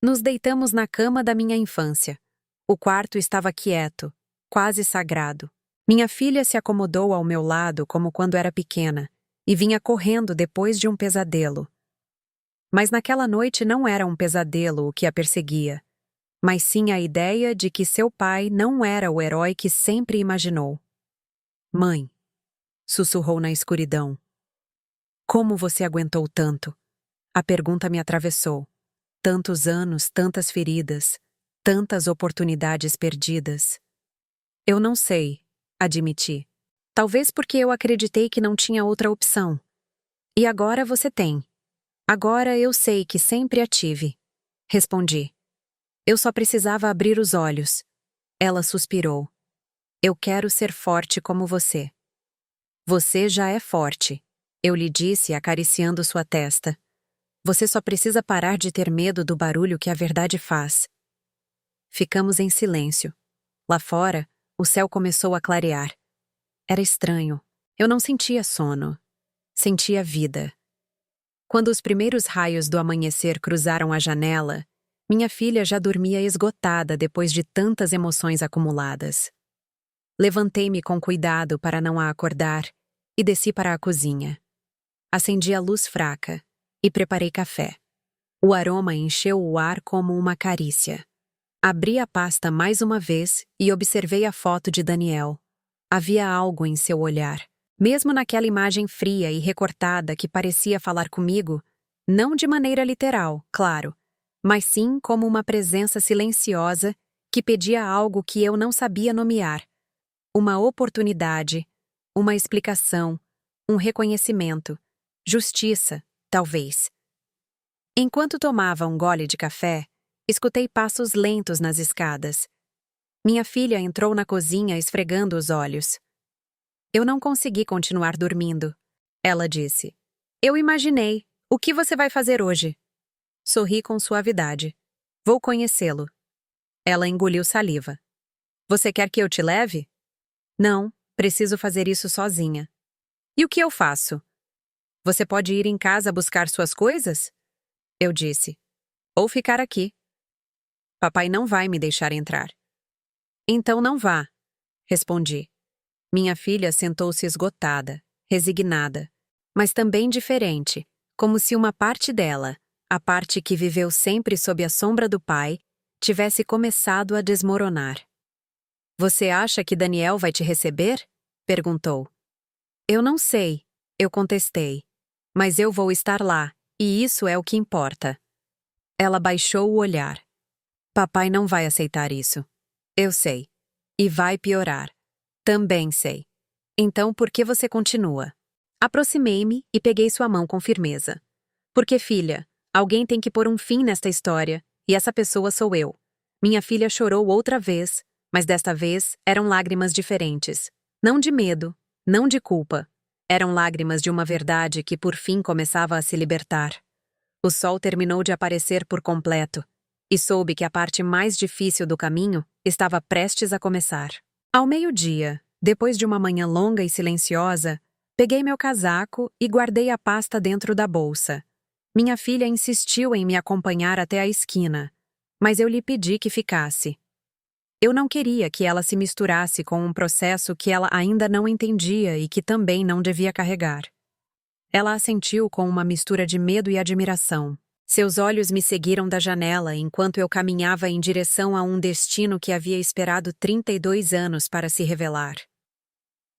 Nos deitamos na cama da minha infância. O quarto estava quieto, quase sagrado. Minha filha se acomodou ao meu lado como quando era pequena, e vinha correndo depois de um pesadelo. Mas naquela noite não era um pesadelo o que a perseguia, mas sim a ideia de que seu pai não era o herói que sempre imaginou. Mãe, sussurrou na escuridão. Como você aguentou tanto? A pergunta me atravessou. Tantos anos, tantas feridas, tantas oportunidades perdidas. Eu não sei, admiti. Talvez porque eu acreditei que não tinha outra opção. E agora você tem. Agora eu sei que sempre a tive. Respondi. Eu só precisava abrir os olhos. Ela suspirou. Eu quero ser forte como você. Você já é forte, eu lhe disse acariciando sua testa. Você só precisa parar de ter medo do barulho que a verdade faz. Ficamos em silêncio. Lá fora, o céu começou a clarear. Era estranho. Eu não sentia sono. Sentia vida. Quando os primeiros raios do amanhecer cruzaram a janela, Minha filha já dormia esgotada depois de tantas emoções acumuladas. Levantei-me com cuidado para não a acordar e desci para a cozinha. Acendi a luz fraca e preparei café. O aroma encheu o ar como uma carícia. Abri a pasta mais uma vez e observei a foto de Daniel. Havia algo em seu olhar. Mesmo naquela imagem fria e recortada que parecia falar comigo, não de maneira literal, claro, mas sim como uma presença silenciosa que pedia algo que eu não sabia nomear. Uma oportunidade, uma explicação, um reconhecimento, justiça, talvez. Enquanto tomava um gole de café, escutei passos lentos nas escadas. Minha filha entrou na cozinha esfregando os olhos. Eu não consegui continuar dormindo. Ela disse. Eu imaginei. O que você vai fazer hoje? Sorri com suavidade. Vou conhecê-lo. Ela engoliu saliva. Você quer que eu te leve? Não, preciso fazer isso sozinha. E o que eu faço? Você pode ir em casa buscar suas coisas? Eu disse. Ou ficar aqui. Papai não vai me deixar entrar. Então não vá, respondi. Minha filha sentou-se esgotada, resignada, mas também diferente, como se uma parte dela, a parte que viveu sempre sob a sombra do pai, tivesse começado a desmoronar. Você acha que Daniel vai te receber? Perguntou. Eu não sei, eu contestei. Mas eu vou estar lá, e isso é o que importa. Ela baixou o olhar. Papai não vai aceitar isso. Eu sei. E vai piorar. Também sei. Então por que você continua? Aproximei-me e peguei sua mão com firmeza. Porque, filha, alguém tem que pôr um fim nesta história, e essa pessoa sou eu. Minha filha chorou outra vez, mas desta vez eram lágrimas diferentes. Não de medo, não de culpa. Eram lágrimas de uma verdade que por fim começava a se libertar. O sol terminou de aparecer por completo, e soube que a parte mais difícil do caminho estava prestes a começar. Ao meio-dia, depois de uma manhã longa e silenciosa, peguei meu casaco e guardei a pasta dentro da bolsa. Minha filha insistiu em me acompanhar até a esquina, mas eu lhe pedi que ficasse. Eu não queria que ela se misturasse com um processo que ela ainda não entendia e que também não devia carregar. Ela assentiu com uma mistura de medo e admiração. Seus olhos me seguiram da janela enquanto eu caminhava em direção a um destino que havia esperado 32 anos para se revelar.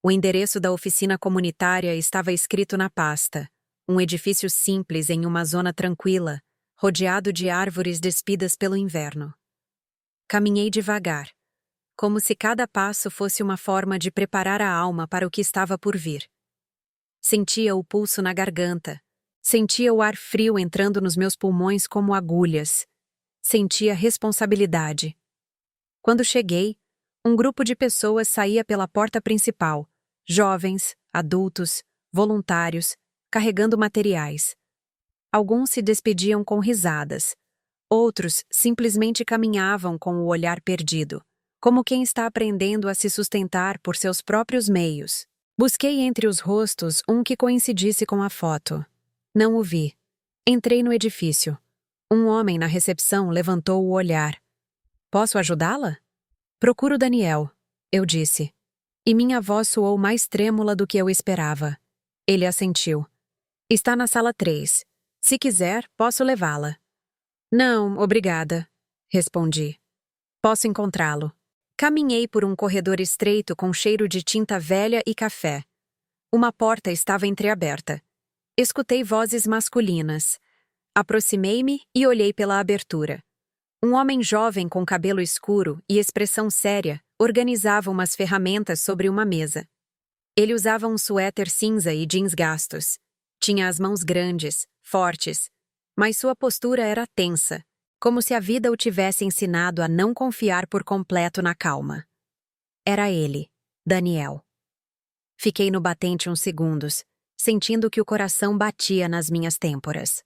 O endereço da oficina comunitária estava escrito na pasta, um edifício simples em uma zona tranquila, rodeado de árvores despidas pelo inverno. Caminhei devagar, como se cada passo fosse uma forma de preparar a alma para o que estava por vir. Sentia o pulso na garganta, sentia o ar frio entrando nos meus pulmões como agulhas, sentia responsabilidade. Quando cheguei, um grupo de pessoas saía pela porta principal, jovens, adultos, voluntários, carregando materiais. Alguns se despediam com risadas, outros simplesmente caminhavam com o olhar perdido, como quem está aprendendo a se sustentar por seus próprios meios. Busquei entre os rostos um que coincidisse com a foto. Não o vi. Entrei no edifício. Um homem na recepção levantou o olhar. Posso ajudá-la? Procuro Daniel, eu disse. E minha voz soou mais trêmula do que eu esperava. Ele assentiu. Está na sala 3. Se quiser, posso levá-la. Não, obrigada, respondi. Posso encontrá-lo. Caminhei por um corredor estreito com cheiro de tinta velha e café. Uma porta estava entreaberta. Escutei vozes masculinas. Aproximei-me e olhei pela abertura. Um homem jovem com cabelo escuro e expressão séria organizava umas ferramentas sobre uma mesa. Ele usava um suéter cinza e jeans gastos. Tinha as mãos grandes, fortes, mas sua postura era tensa, como se a vida o tivesse ensinado a não confiar por completo na calma. Era ele, Daniel. Fiquei no batente uns segundos, sentindo que o coração batia nas minhas têmporas.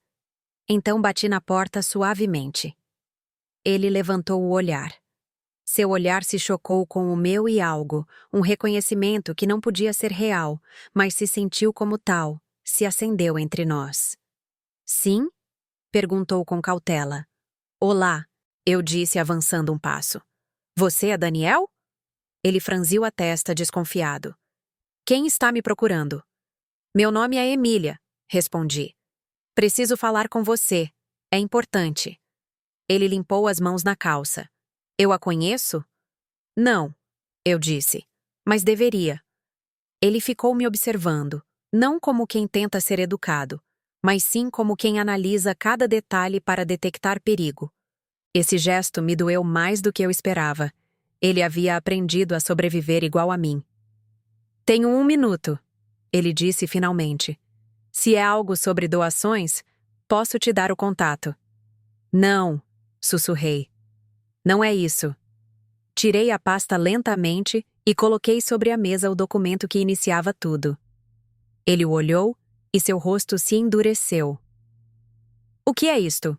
Então bati na porta suavemente. Ele levantou o olhar. Seu olhar se chocou com o meu e algo, um reconhecimento que não podia ser real, mas se sentiu como tal, se acendeu entre nós. Sim? Perguntou com cautela. Olá, Eu disse, avançando um passo. Você é Daniel? Ele franziu a testa, desconfiado. Quem está me procurando? Meu nome é Emília, respondi. Preciso falar com você. É importante. Ele limpou as mãos na calça. Eu a conheço? Não, eu disse. Mas deveria. Ele ficou me observando, não como quem tenta ser educado, mas sim como quem analisa cada detalhe para detectar perigo. Esse gesto me doeu mais do que eu esperava. Ele havia aprendido a sobreviver igual a mim. Tenho 1 minuto, ele disse finalmente. Se é algo sobre doações, posso te dar o contato. Não, sussurrei. Não é isso. Tirei a pasta lentamente e coloquei sobre a mesa o documento que iniciava tudo. Ele o olhou e seu rosto se endureceu. O que é isto?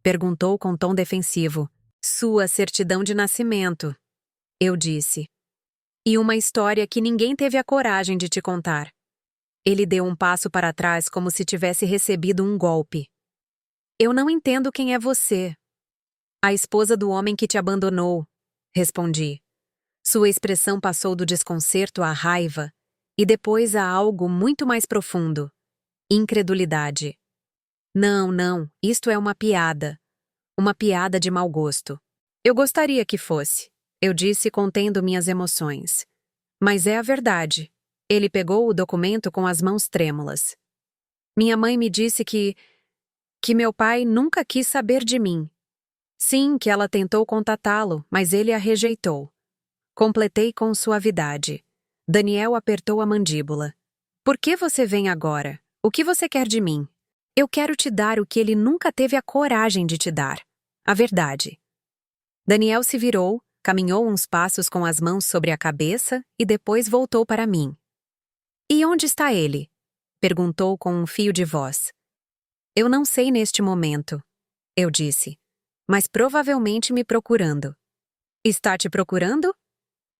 Perguntou com tom defensivo. Sua certidão de nascimento, eu disse. E uma história que ninguém teve a coragem de te contar. Ele deu um passo para trás como se tivesse recebido um golpe. Eu não entendo quem é você. A esposa do homem que te abandonou, respondi. Sua expressão passou do desconcerto à raiva e depois a algo muito mais profundo. Incredulidade. Não, isto é uma piada. Uma piada de mau gosto. Eu gostaria que fosse, eu disse contendo minhas emoções. Mas é a verdade. Ele pegou o documento com as mãos trêmulas. Minha mãe me disse que meu pai nunca quis saber de mim. Sim, que ela tentou contatá-lo, mas ele a rejeitou. Completei com suavidade. Daniel apertou a mandíbula. Por que você vem agora? O que você quer de mim? Eu quero te dar o que ele nunca teve a coragem de te dar. A verdade. Daniel se virou, caminhou uns passos com as mãos sobre a cabeça e depois voltou para mim. E onde está ele? Perguntou com um fio de voz. Eu não sei neste momento, eu disse, mas provavelmente me procurando. Está te procurando?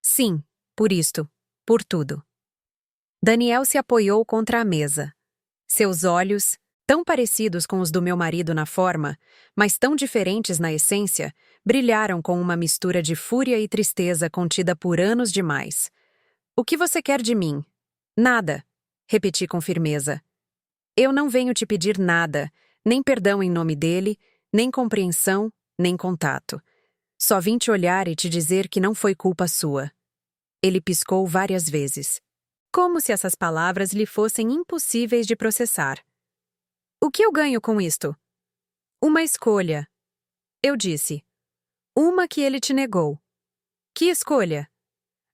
Sim, por isto, por tudo. Daniel se apoiou contra a mesa. Seus olhos, tão parecidos com os do meu marido na forma, mas tão diferentes na essência, brilharam com uma mistura de fúria e tristeza contida por anos demais. O que você quer de mim? Nada, repeti com firmeza. Eu não venho te pedir nada, nem perdão em nome dele, nem compreensão, nem contato. Só vim te olhar e te dizer que não foi culpa sua. Ele piscou várias vezes. Como se essas palavras lhe fossem impossíveis de processar. O que eu ganho com isto? Uma escolha. Eu disse. Uma que ele te negou. Que escolha?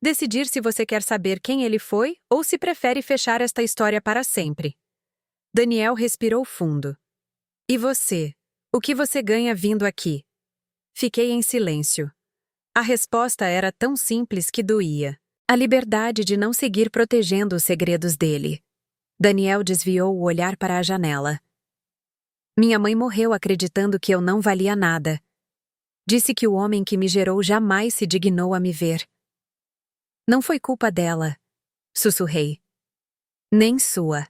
Decidir se você quer saber quem ele foi ou se prefere fechar esta história para sempre. Daniel respirou fundo. E você? O que você ganha vindo aqui? Fiquei em silêncio. A resposta era tão simples que doía. A liberdade de não seguir protegendo os segredos dele. Daniel desviou o olhar para a janela. Minha mãe morreu acreditando que eu não valia nada. Disse que o homem que me gerou jamais se dignou a me ver. Não foi culpa dela, sussurrei. Nem sua.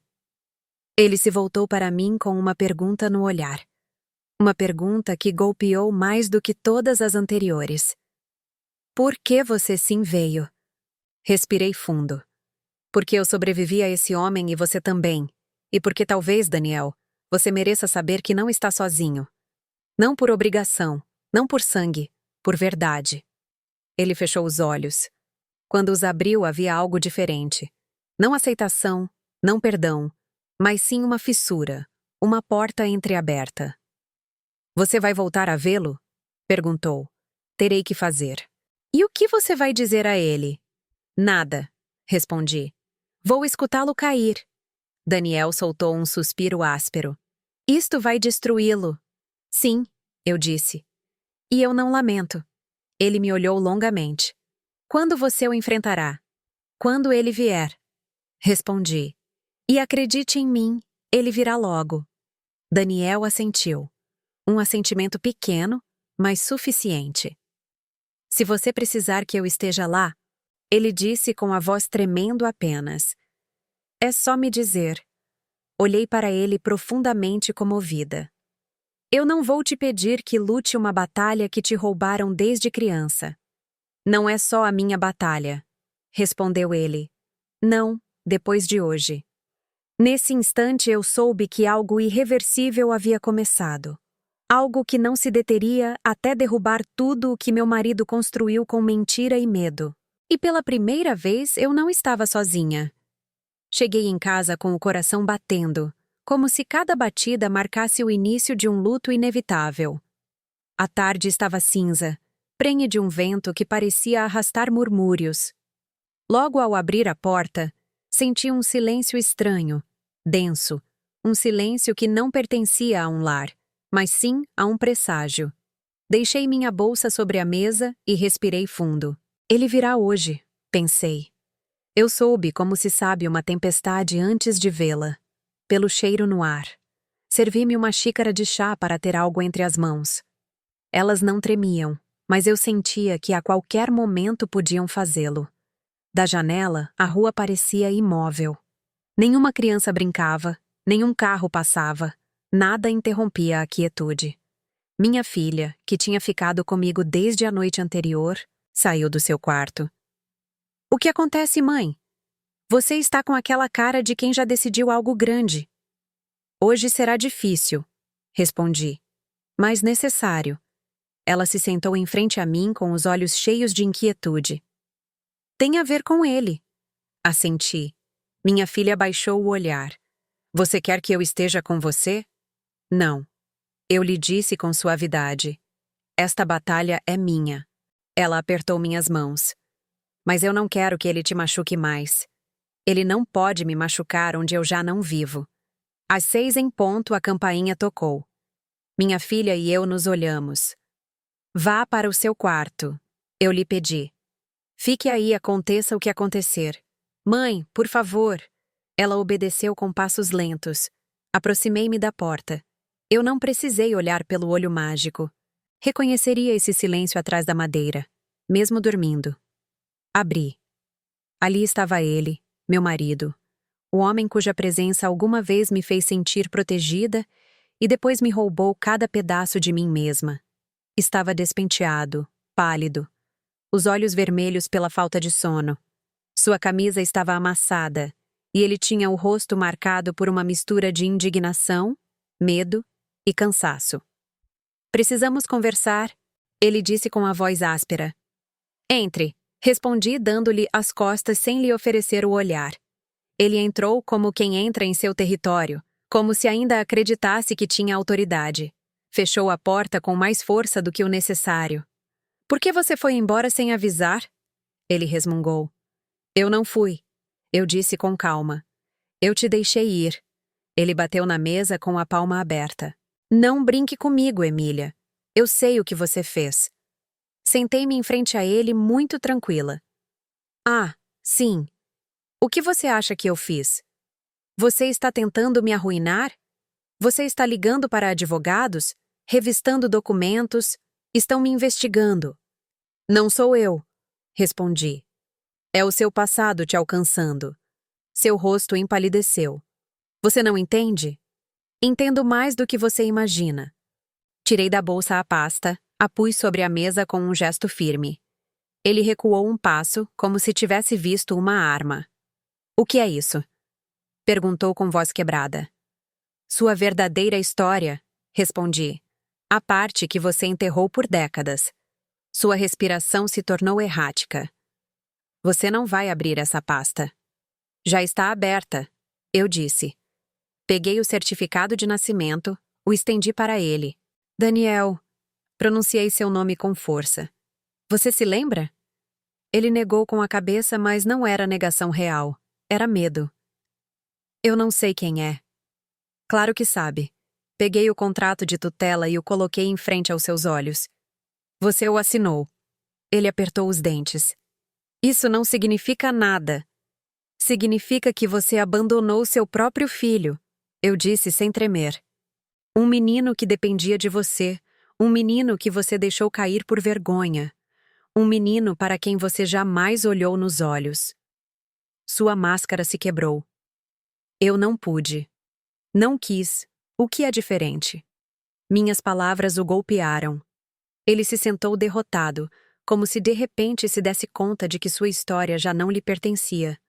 Ele se voltou para mim com uma pergunta no olhar. Uma pergunta que golpeou mais do que todas as anteriores. Por que você sim veio? Respirei fundo. Porque eu sobrevivi a esse homem e você também. E porque talvez, Daniel, você mereça saber que não está sozinho. Não por obrigação, não por sangue, por verdade. Ele fechou os olhos. Quando os abriu havia algo diferente. Não aceitação, não perdão, mas sim uma fissura, uma porta entreaberta. Você vai voltar a vê-lo? Perguntou. Terei que fazer. E o que você vai dizer a ele? Nada, respondi. Vou escutá-lo cair. Daniel soltou um suspiro áspero. Isto vai destruí-lo. Sim, eu disse. E eu não lamento. Ele me olhou longamente. Quando você o enfrentará? Quando ele vier. Respondi. E acredite em mim, ele virá logo. Daniel assentiu. Um assentimento pequeno, mas suficiente. Se você precisar que eu esteja lá, ele disse com a voz tremendo apenas. É só me dizer. Olhei para ele profundamente comovida. Eu não vou te pedir que lute uma batalha que te roubaram desde criança. Não é só a minha batalha, respondeu ele. Não, depois de hoje. Nesse instante eu soube que algo irreversível havia começado. Algo que não se deteria até derrubar tudo o que meu marido construiu com mentira e medo. E pela primeira vez eu não estava sozinha. Cheguei em casa com o coração batendo, como se cada batida marcasse o início de um luto inevitável. A tarde estava cinza, prenhe de um vento que parecia arrastar murmúrios. Logo ao abrir a porta, senti um silêncio estranho, denso, um silêncio que não pertencia a um lar, mas sim a um presságio. Deixei minha bolsa sobre a mesa e respirei fundo. Ele virá hoje, pensei. Eu soube como se sabe uma tempestade antes de vê-la, pelo cheiro no ar. Servi-me uma xícara de chá para ter algo entre as mãos. Elas não tremiam, mas eu sentia que a qualquer momento podiam fazê-lo. Da janela, a rua parecia imóvel. Nenhuma criança brincava, nenhum carro passava, nada interrompia a quietude. Minha filha, que tinha ficado comigo desde a noite anterior, saiu do seu quarto. O que acontece, mãe? Você está com aquela cara de quem já decidiu algo grande. Hoje será difícil, respondi, mas necessário. Ela se sentou em frente a mim com os olhos cheios de inquietude. Tem a ver com ele. Assenti. Minha filha baixou o olhar. Você quer que eu esteja com você? Não. Eu lhe disse com suavidade. Esta batalha é minha. Ela apertou minhas mãos. Mas eu não quero que ele te machuque mais. Ele não pode me machucar onde eu já não vivo. Às 6 em ponto a campainha tocou. Minha filha e eu nos olhamos. Vá para o seu quarto. Eu lhe pedi. Fique aí, aconteça o que acontecer. Mãe, por favor. Ela obedeceu com passos lentos. Aproximei-me da porta. Eu não precisei olhar pelo olho mágico. Reconheceria esse silêncio atrás da madeira, mesmo dormindo. Abri. Ali estava ele, meu marido, o homem cuja presença alguma vez me fez sentir protegida e depois me roubou cada pedaço de mim mesma. Estava despenteado, pálido, os olhos vermelhos pela falta de sono. Sua camisa estava amassada e ele tinha o rosto marcado por uma mistura de indignação, medo e cansaço. Precisamos conversar, ele disse com a voz áspera. Entre. Respondi dando-lhe as costas sem lhe oferecer o olhar. Ele entrou como quem entra em seu território, como se ainda acreditasse que tinha autoridade. Fechou a porta com mais força do que o necessário. Por que você foi embora sem avisar? Ele resmungou. Eu não fui. Eu disse com calma. Eu te deixei ir. Ele bateu na mesa com a palma aberta. Não brinque comigo, Emília. Eu sei o que você fez. Sentei-me em frente a ele muito tranquila. Ah, sim. O que você acha que eu fiz? Você está tentando me arruinar? Você está ligando para advogados, revistando documentos, estão me investigando. Não sou eu, respondi. É o seu passado te alcançando. Seu rosto empalideceu. Você não entende? Entendo mais do que você imagina. Tirei da bolsa a pasta, a pus sobre a mesa com um gesto firme. Ele recuou um passo, como se tivesse visto uma arma. O que é isso? Perguntou com voz quebrada. Sua verdadeira história, respondi. A parte que você enterrou por décadas. Sua respiração se tornou errática. Você não vai abrir essa pasta. Já está aberta, eu disse. Peguei o certificado de nascimento, o estendi para ele. Daniel. Pronunciei seu nome com força. Você se lembra? Ele negou com a cabeça, mas não era negação real. Era medo. Eu não sei quem é. Claro que sabe. Peguei o contrato de tutela e o coloquei em frente aos seus olhos. Você o assinou. Ele apertou os dentes. Isso não significa nada. Significa que você abandonou seu próprio filho, eu disse sem tremer. Um menino que dependia de você. Um menino que você deixou cair por vergonha. Um menino para quem você jamais olhou nos olhos. Sua máscara se quebrou. Eu não pude. Não quis. O que é diferente? Minhas palavras o golpearam. Ele se sentou derrotado, como se de repente se desse conta de que sua história já não lhe pertencia.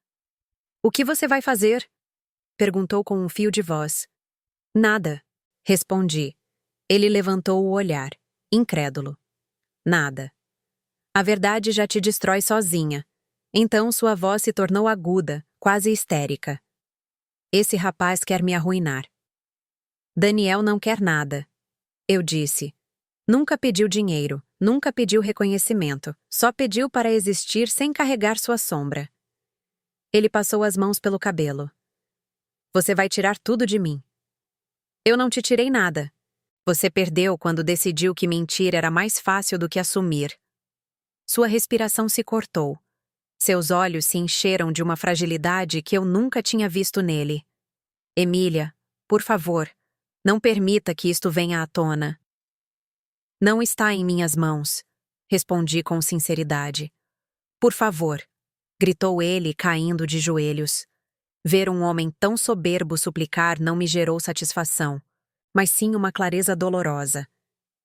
"O que você vai fazer?" perguntou com um fio de voz. "Nada", respondi. Ele levantou o olhar, incrédulo. "Nada. A verdade já te destrói sozinha." Então sua voz se tornou aguda, quase histérica. "Esse rapaz quer me arruinar." "Daniel não quer nada", eu disse. "Nunca pediu dinheiro, nunca pediu reconhecimento, só pediu para existir sem carregar sua sombra." Ele passou as mãos pelo cabelo. "Você vai tirar tudo de mim." "Eu não te tirei nada. Você perdeu quando decidiu que mentir era mais fácil do que assumir." Sua respiração se cortou. Seus olhos se encheram de uma fragilidade que eu nunca tinha visto nele. "Emília, por favor, não permita que isto venha à tona." "Não está em minhas mãos", respondi com sinceridade. "Por favor", gritou ele, caindo de joelhos. Ver um homem tão soberbo suplicar não me gerou satisfação, mas sim uma clareza dolorosa.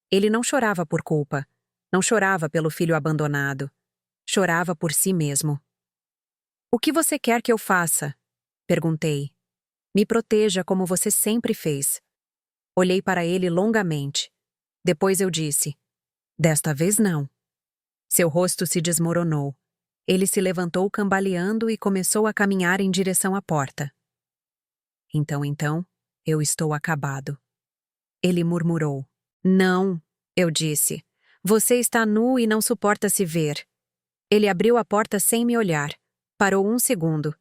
Ele não chorava por culpa, não chorava pelo filho abandonado. Chorava por si mesmo. "O que você quer que eu faça?" perguntei. "Me proteja como você sempre fez." Olhei para ele longamente. Depois eu disse: "Desta vez não." Seu rosto se desmoronou. Ele se levantou cambaleando e começou a caminhar em direção à porta. Então, eu estou acabado." Ele murmurou. "Não", eu disse. "Você está nu e não suporta se ver." Ele abriu a porta sem me olhar. Parou um segundo.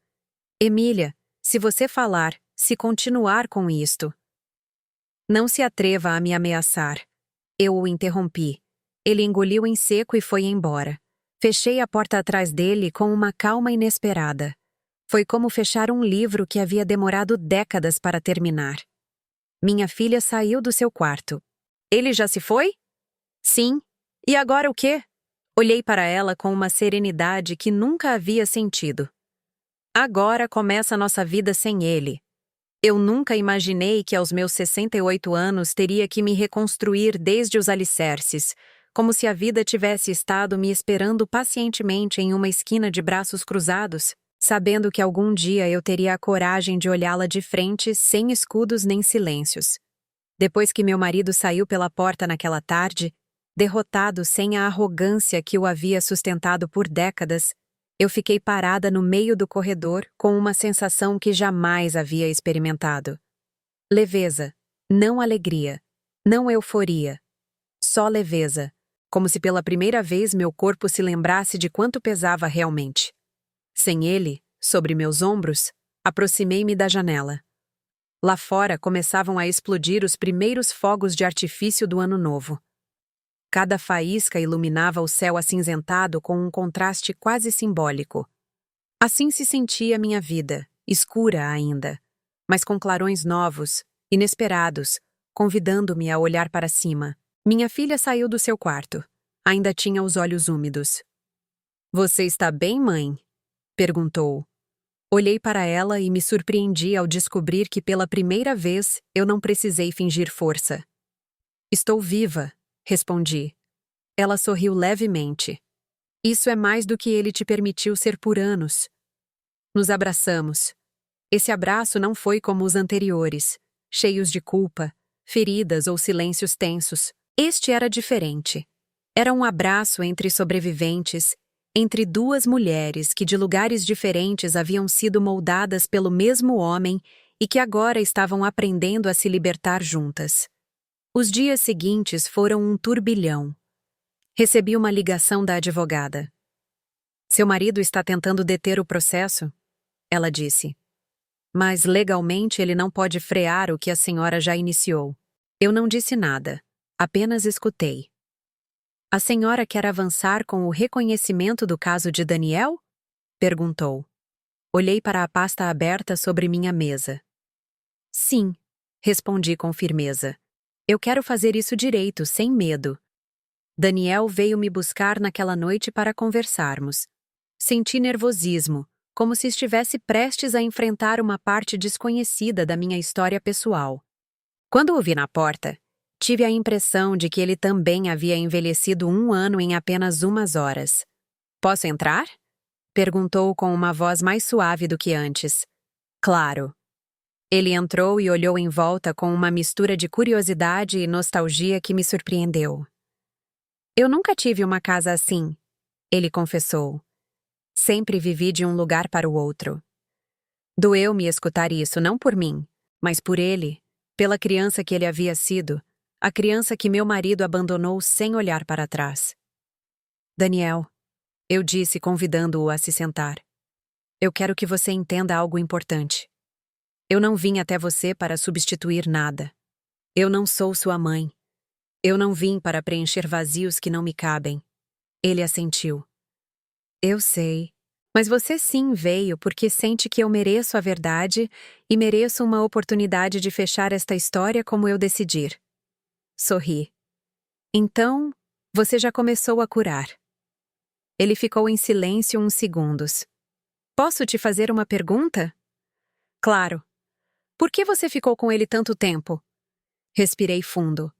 "Emília, se você falar, se continuar com isto." "Não se atreva a me ameaçar." Eu o interrompi. Ele engoliu em seco e foi embora. Fechei a porta atrás dele com uma calma inesperada. Foi como fechar um livro que havia demorado décadas para terminar. Minha filha saiu do seu quarto. "Ele já se foi?" "Sim. E agora o quê?" Olhei para ela com uma serenidade que nunca havia sentido. "Agora começa a nossa vida sem ele." Eu nunca imaginei que aos meus 68 anos teria que me reconstruir desde os alicerces, como se a vida tivesse estado me esperando pacientemente em uma esquina de braços cruzados, sabendo que algum dia eu teria a coragem de olhá-la de frente sem escudos nem silêncios. Depois que meu marido saiu pela porta naquela tarde, derrotado sem a arrogância que o havia sustentado por décadas, eu fiquei parada no meio do corredor com uma sensação que jamais havia experimentado. Leveza, não alegria, não euforia. Só leveza, como se pela primeira vez meu corpo se lembrasse de quanto pesava realmente. Sem ele, sobre meus ombros, aproximei-me da janela. Lá fora começavam a explodir os primeiros fogos de artifício do Ano Novo. Cada faísca iluminava o céu acinzentado com um contraste quase simbólico. Assim se sentia minha vida, escura ainda, mas com clarões novos, inesperados, convidando-me a olhar para cima. Minha filha saiu do seu quarto. Ainda tinha os olhos úmidos. "Você está bem, mãe?" perguntou. Olhei para ela e me surpreendi ao descobrir que pela primeira vez eu não precisei fingir força. "Estou viva", respondi. Ela sorriu levemente. "Isso é mais do que ele te permitiu ser por anos." Nos abraçamos. Esse abraço não foi como os anteriores, cheios de culpa, feridas ou silêncios tensos. Este era diferente. Era um abraço entre sobreviventes, entre duas mulheres que de lugares diferentes haviam sido moldadas pelo mesmo homem e que agora estavam aprendendo a se libertar juntas. Os dias seguintes foram um turbilhão. Recebi uma ligação da advogada. "Seu marido está tentando deter o processo", ela disse. "Mas legalmente ele não pode frear o que a senhora já iniciou." Eu não disse nada, apenas escutei. "A senhora quer avançar com o reconhecimento do caso de Daniel?" perguntou. Olhei para a pasta aberta sobre minha mesa. "Sim", respondi com firmeza. "Eu quero fazer isso direito, sem medo." Daniel veio me buscar naquela noite para conversarmos. Senti nervosismo, como se estivesse prestes a enfrentar uma parte desconhecida da minha história pessoal. Quando o vi na porta, Tive a impressão de que ele também havia envelhecido 1 ano em apenas umas horas. Posso entrar? Perguntou com uma voz mais suave do que antes. Claro. Ele entrou e olhou em volta com uma mistura de curiosidade e nostalgia que me surpreendeu. Eu nunca tive uma casa assim, ele confessou. Sempre vivi de um lugar para o outro. Doeu-me escutar isso, não por mim, mas por ele, pela criança que ele havia sido, a criança que meu marido abandonou sem olhar para trás. Daniel, eu disse, convidando-o a se sentar. Eu quero que você entenda algo importante. Eu não vim até você para substituir nada. Eu não sou sua mãe. Eu não vim para preencher vazios que não me cabem. Ele assentiu. Eu sei. Mas você sim veio porque sente que eu mereço a verdade e mereço uma oportunidade de fechar esta história como eu decidir. Sorri. Então, você já começou a curar. Ele ficou em silêncio uns segundos. Posso te fazer uma pergunta? Claro. Por que você ficou com ele tanto tempo? Respirei fundo.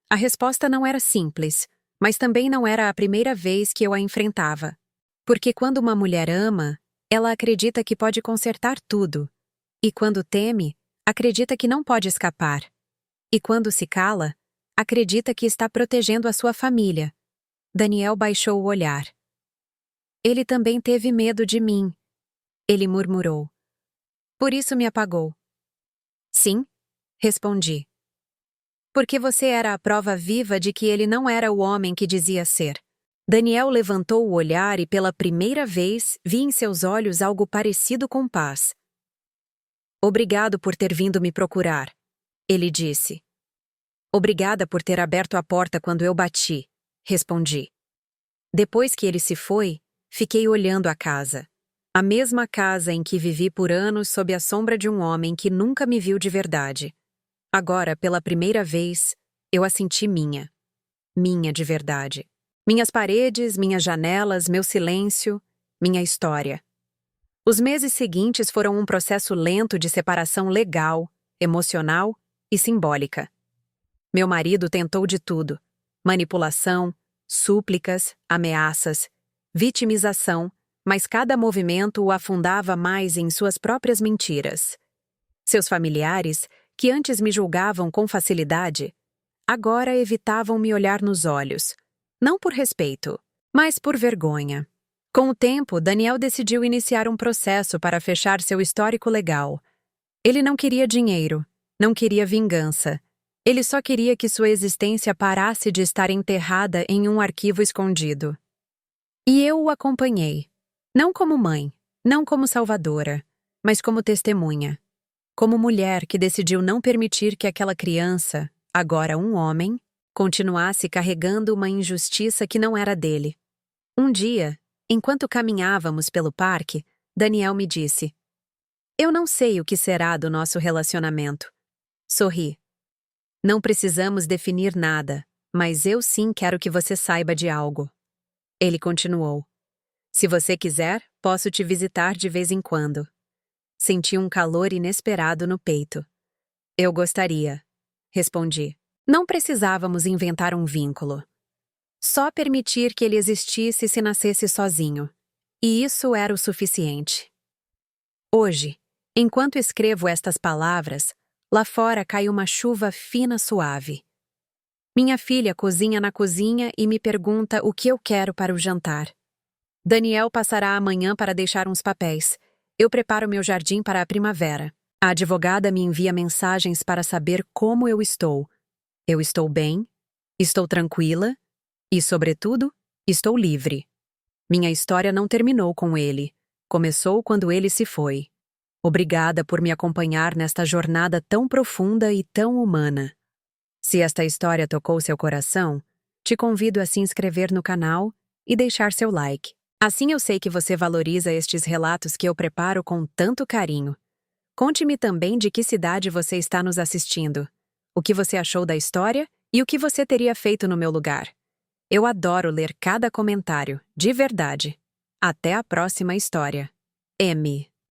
A resposta não era simples, mas também não era a primeira vez que eu a enfrentava. Porque quando uma mulher ama, ela acredita que pode consertar tudo. E quando teme, acredita que não pode escapar. E quando se cala, acredita que está protegendo a sua família. Daniel baixou o olhar. Ele também teve medo de mim. Ele murmurou. Por isso me apagou. Sim, respondi. Porque você era a prova viva de que ele não era o homem que dizia ser. Daniel levantou o olhar e pela primeira vez vi em seus olhos algo parecido com paz. Obrigado por ter vindo me procurar, ele disse. Obrigada por ter aberto a porta quando eu bati, respondi. Depois que ele se foi, fiquei olhando a casa. A mesma casa em que vivi por anos sob a sombra de um homem que nunca me viu de verdade. Agora, pela primeira vez, eu a senti minha. Minha de verdade. Minhas paredes, minhas janelas, meu silêncio, minha história. Os meses seguintes foram um processo lento de separação legal, emocional e simbólica. Meu marido tentou de tudo: manipulação, súplicas, ameaças, vitimização, mas cada movimento o afundava mais em suas próprias mentiras. Seus familiares, que antes me julgavam com facilidade, agora evitavam me olhar nos olhos, não por respeito, mas por vergonha. Com o tempo, Daniel decidiu iniciar um processo para fechar seu histórico legal. Ele não queria dinheiro, não queria vingança. Ele só queria que sua existência parasse de estar enterrada em um arquivo escondido. E eu o acompanhei. Não como mãe, não como salvadora, mas como testemunha. Como mulher que decidiu não permitir que aquela criança, agora um homem, continuasse carregando uma injustiça que não era dele. Um dia, enquanto caminhávamos pelo parque, Daniel me disse: Eu não sei o que será do nosso relacionamento. Sorri. Não precisamos definir nada, mas eu sim quero que você saiba de algo. Ele continuou. Se você quiser, posso te visitar de vez em quando. Senti um calor inesperado no peito. Eu gostaria, respondi. Não precisávamos inventar um vínculo. Só permitir que ele existisse se nascesse sozinho. E isso era o suficiente. Hoje, enquanto escrevo estas palavras, lá fora cai uma chuva fina suave. Minha filha cozinha na cozinha e me pergunta o que eu quero para o jantar. Daniel passará amanhã para deixar uns papéis. Eu preparo meu jardim para a primavera. A advogada me envia mensagens para saber como eu estou. Eu estou bem, estou tranquila e, sobretudo, estou livre. Minha história não terminou com ele. Começou quando ele se foi. Obrigada por me acompanhar nesta jornada tão profunda e tão humana. Se esta história tocou seu coração, te convido a se inscrever no canal e deixar seu like. Assim eu sei que você valoriza estes relatos que eu preparo com tanto carinho. Conte-me também de que cidade você está nos assistindo, o que você achou da história e o que você teria feito no meu lugar. Eu adoro ler cada comentário, de verdade. Até a próxima história. M.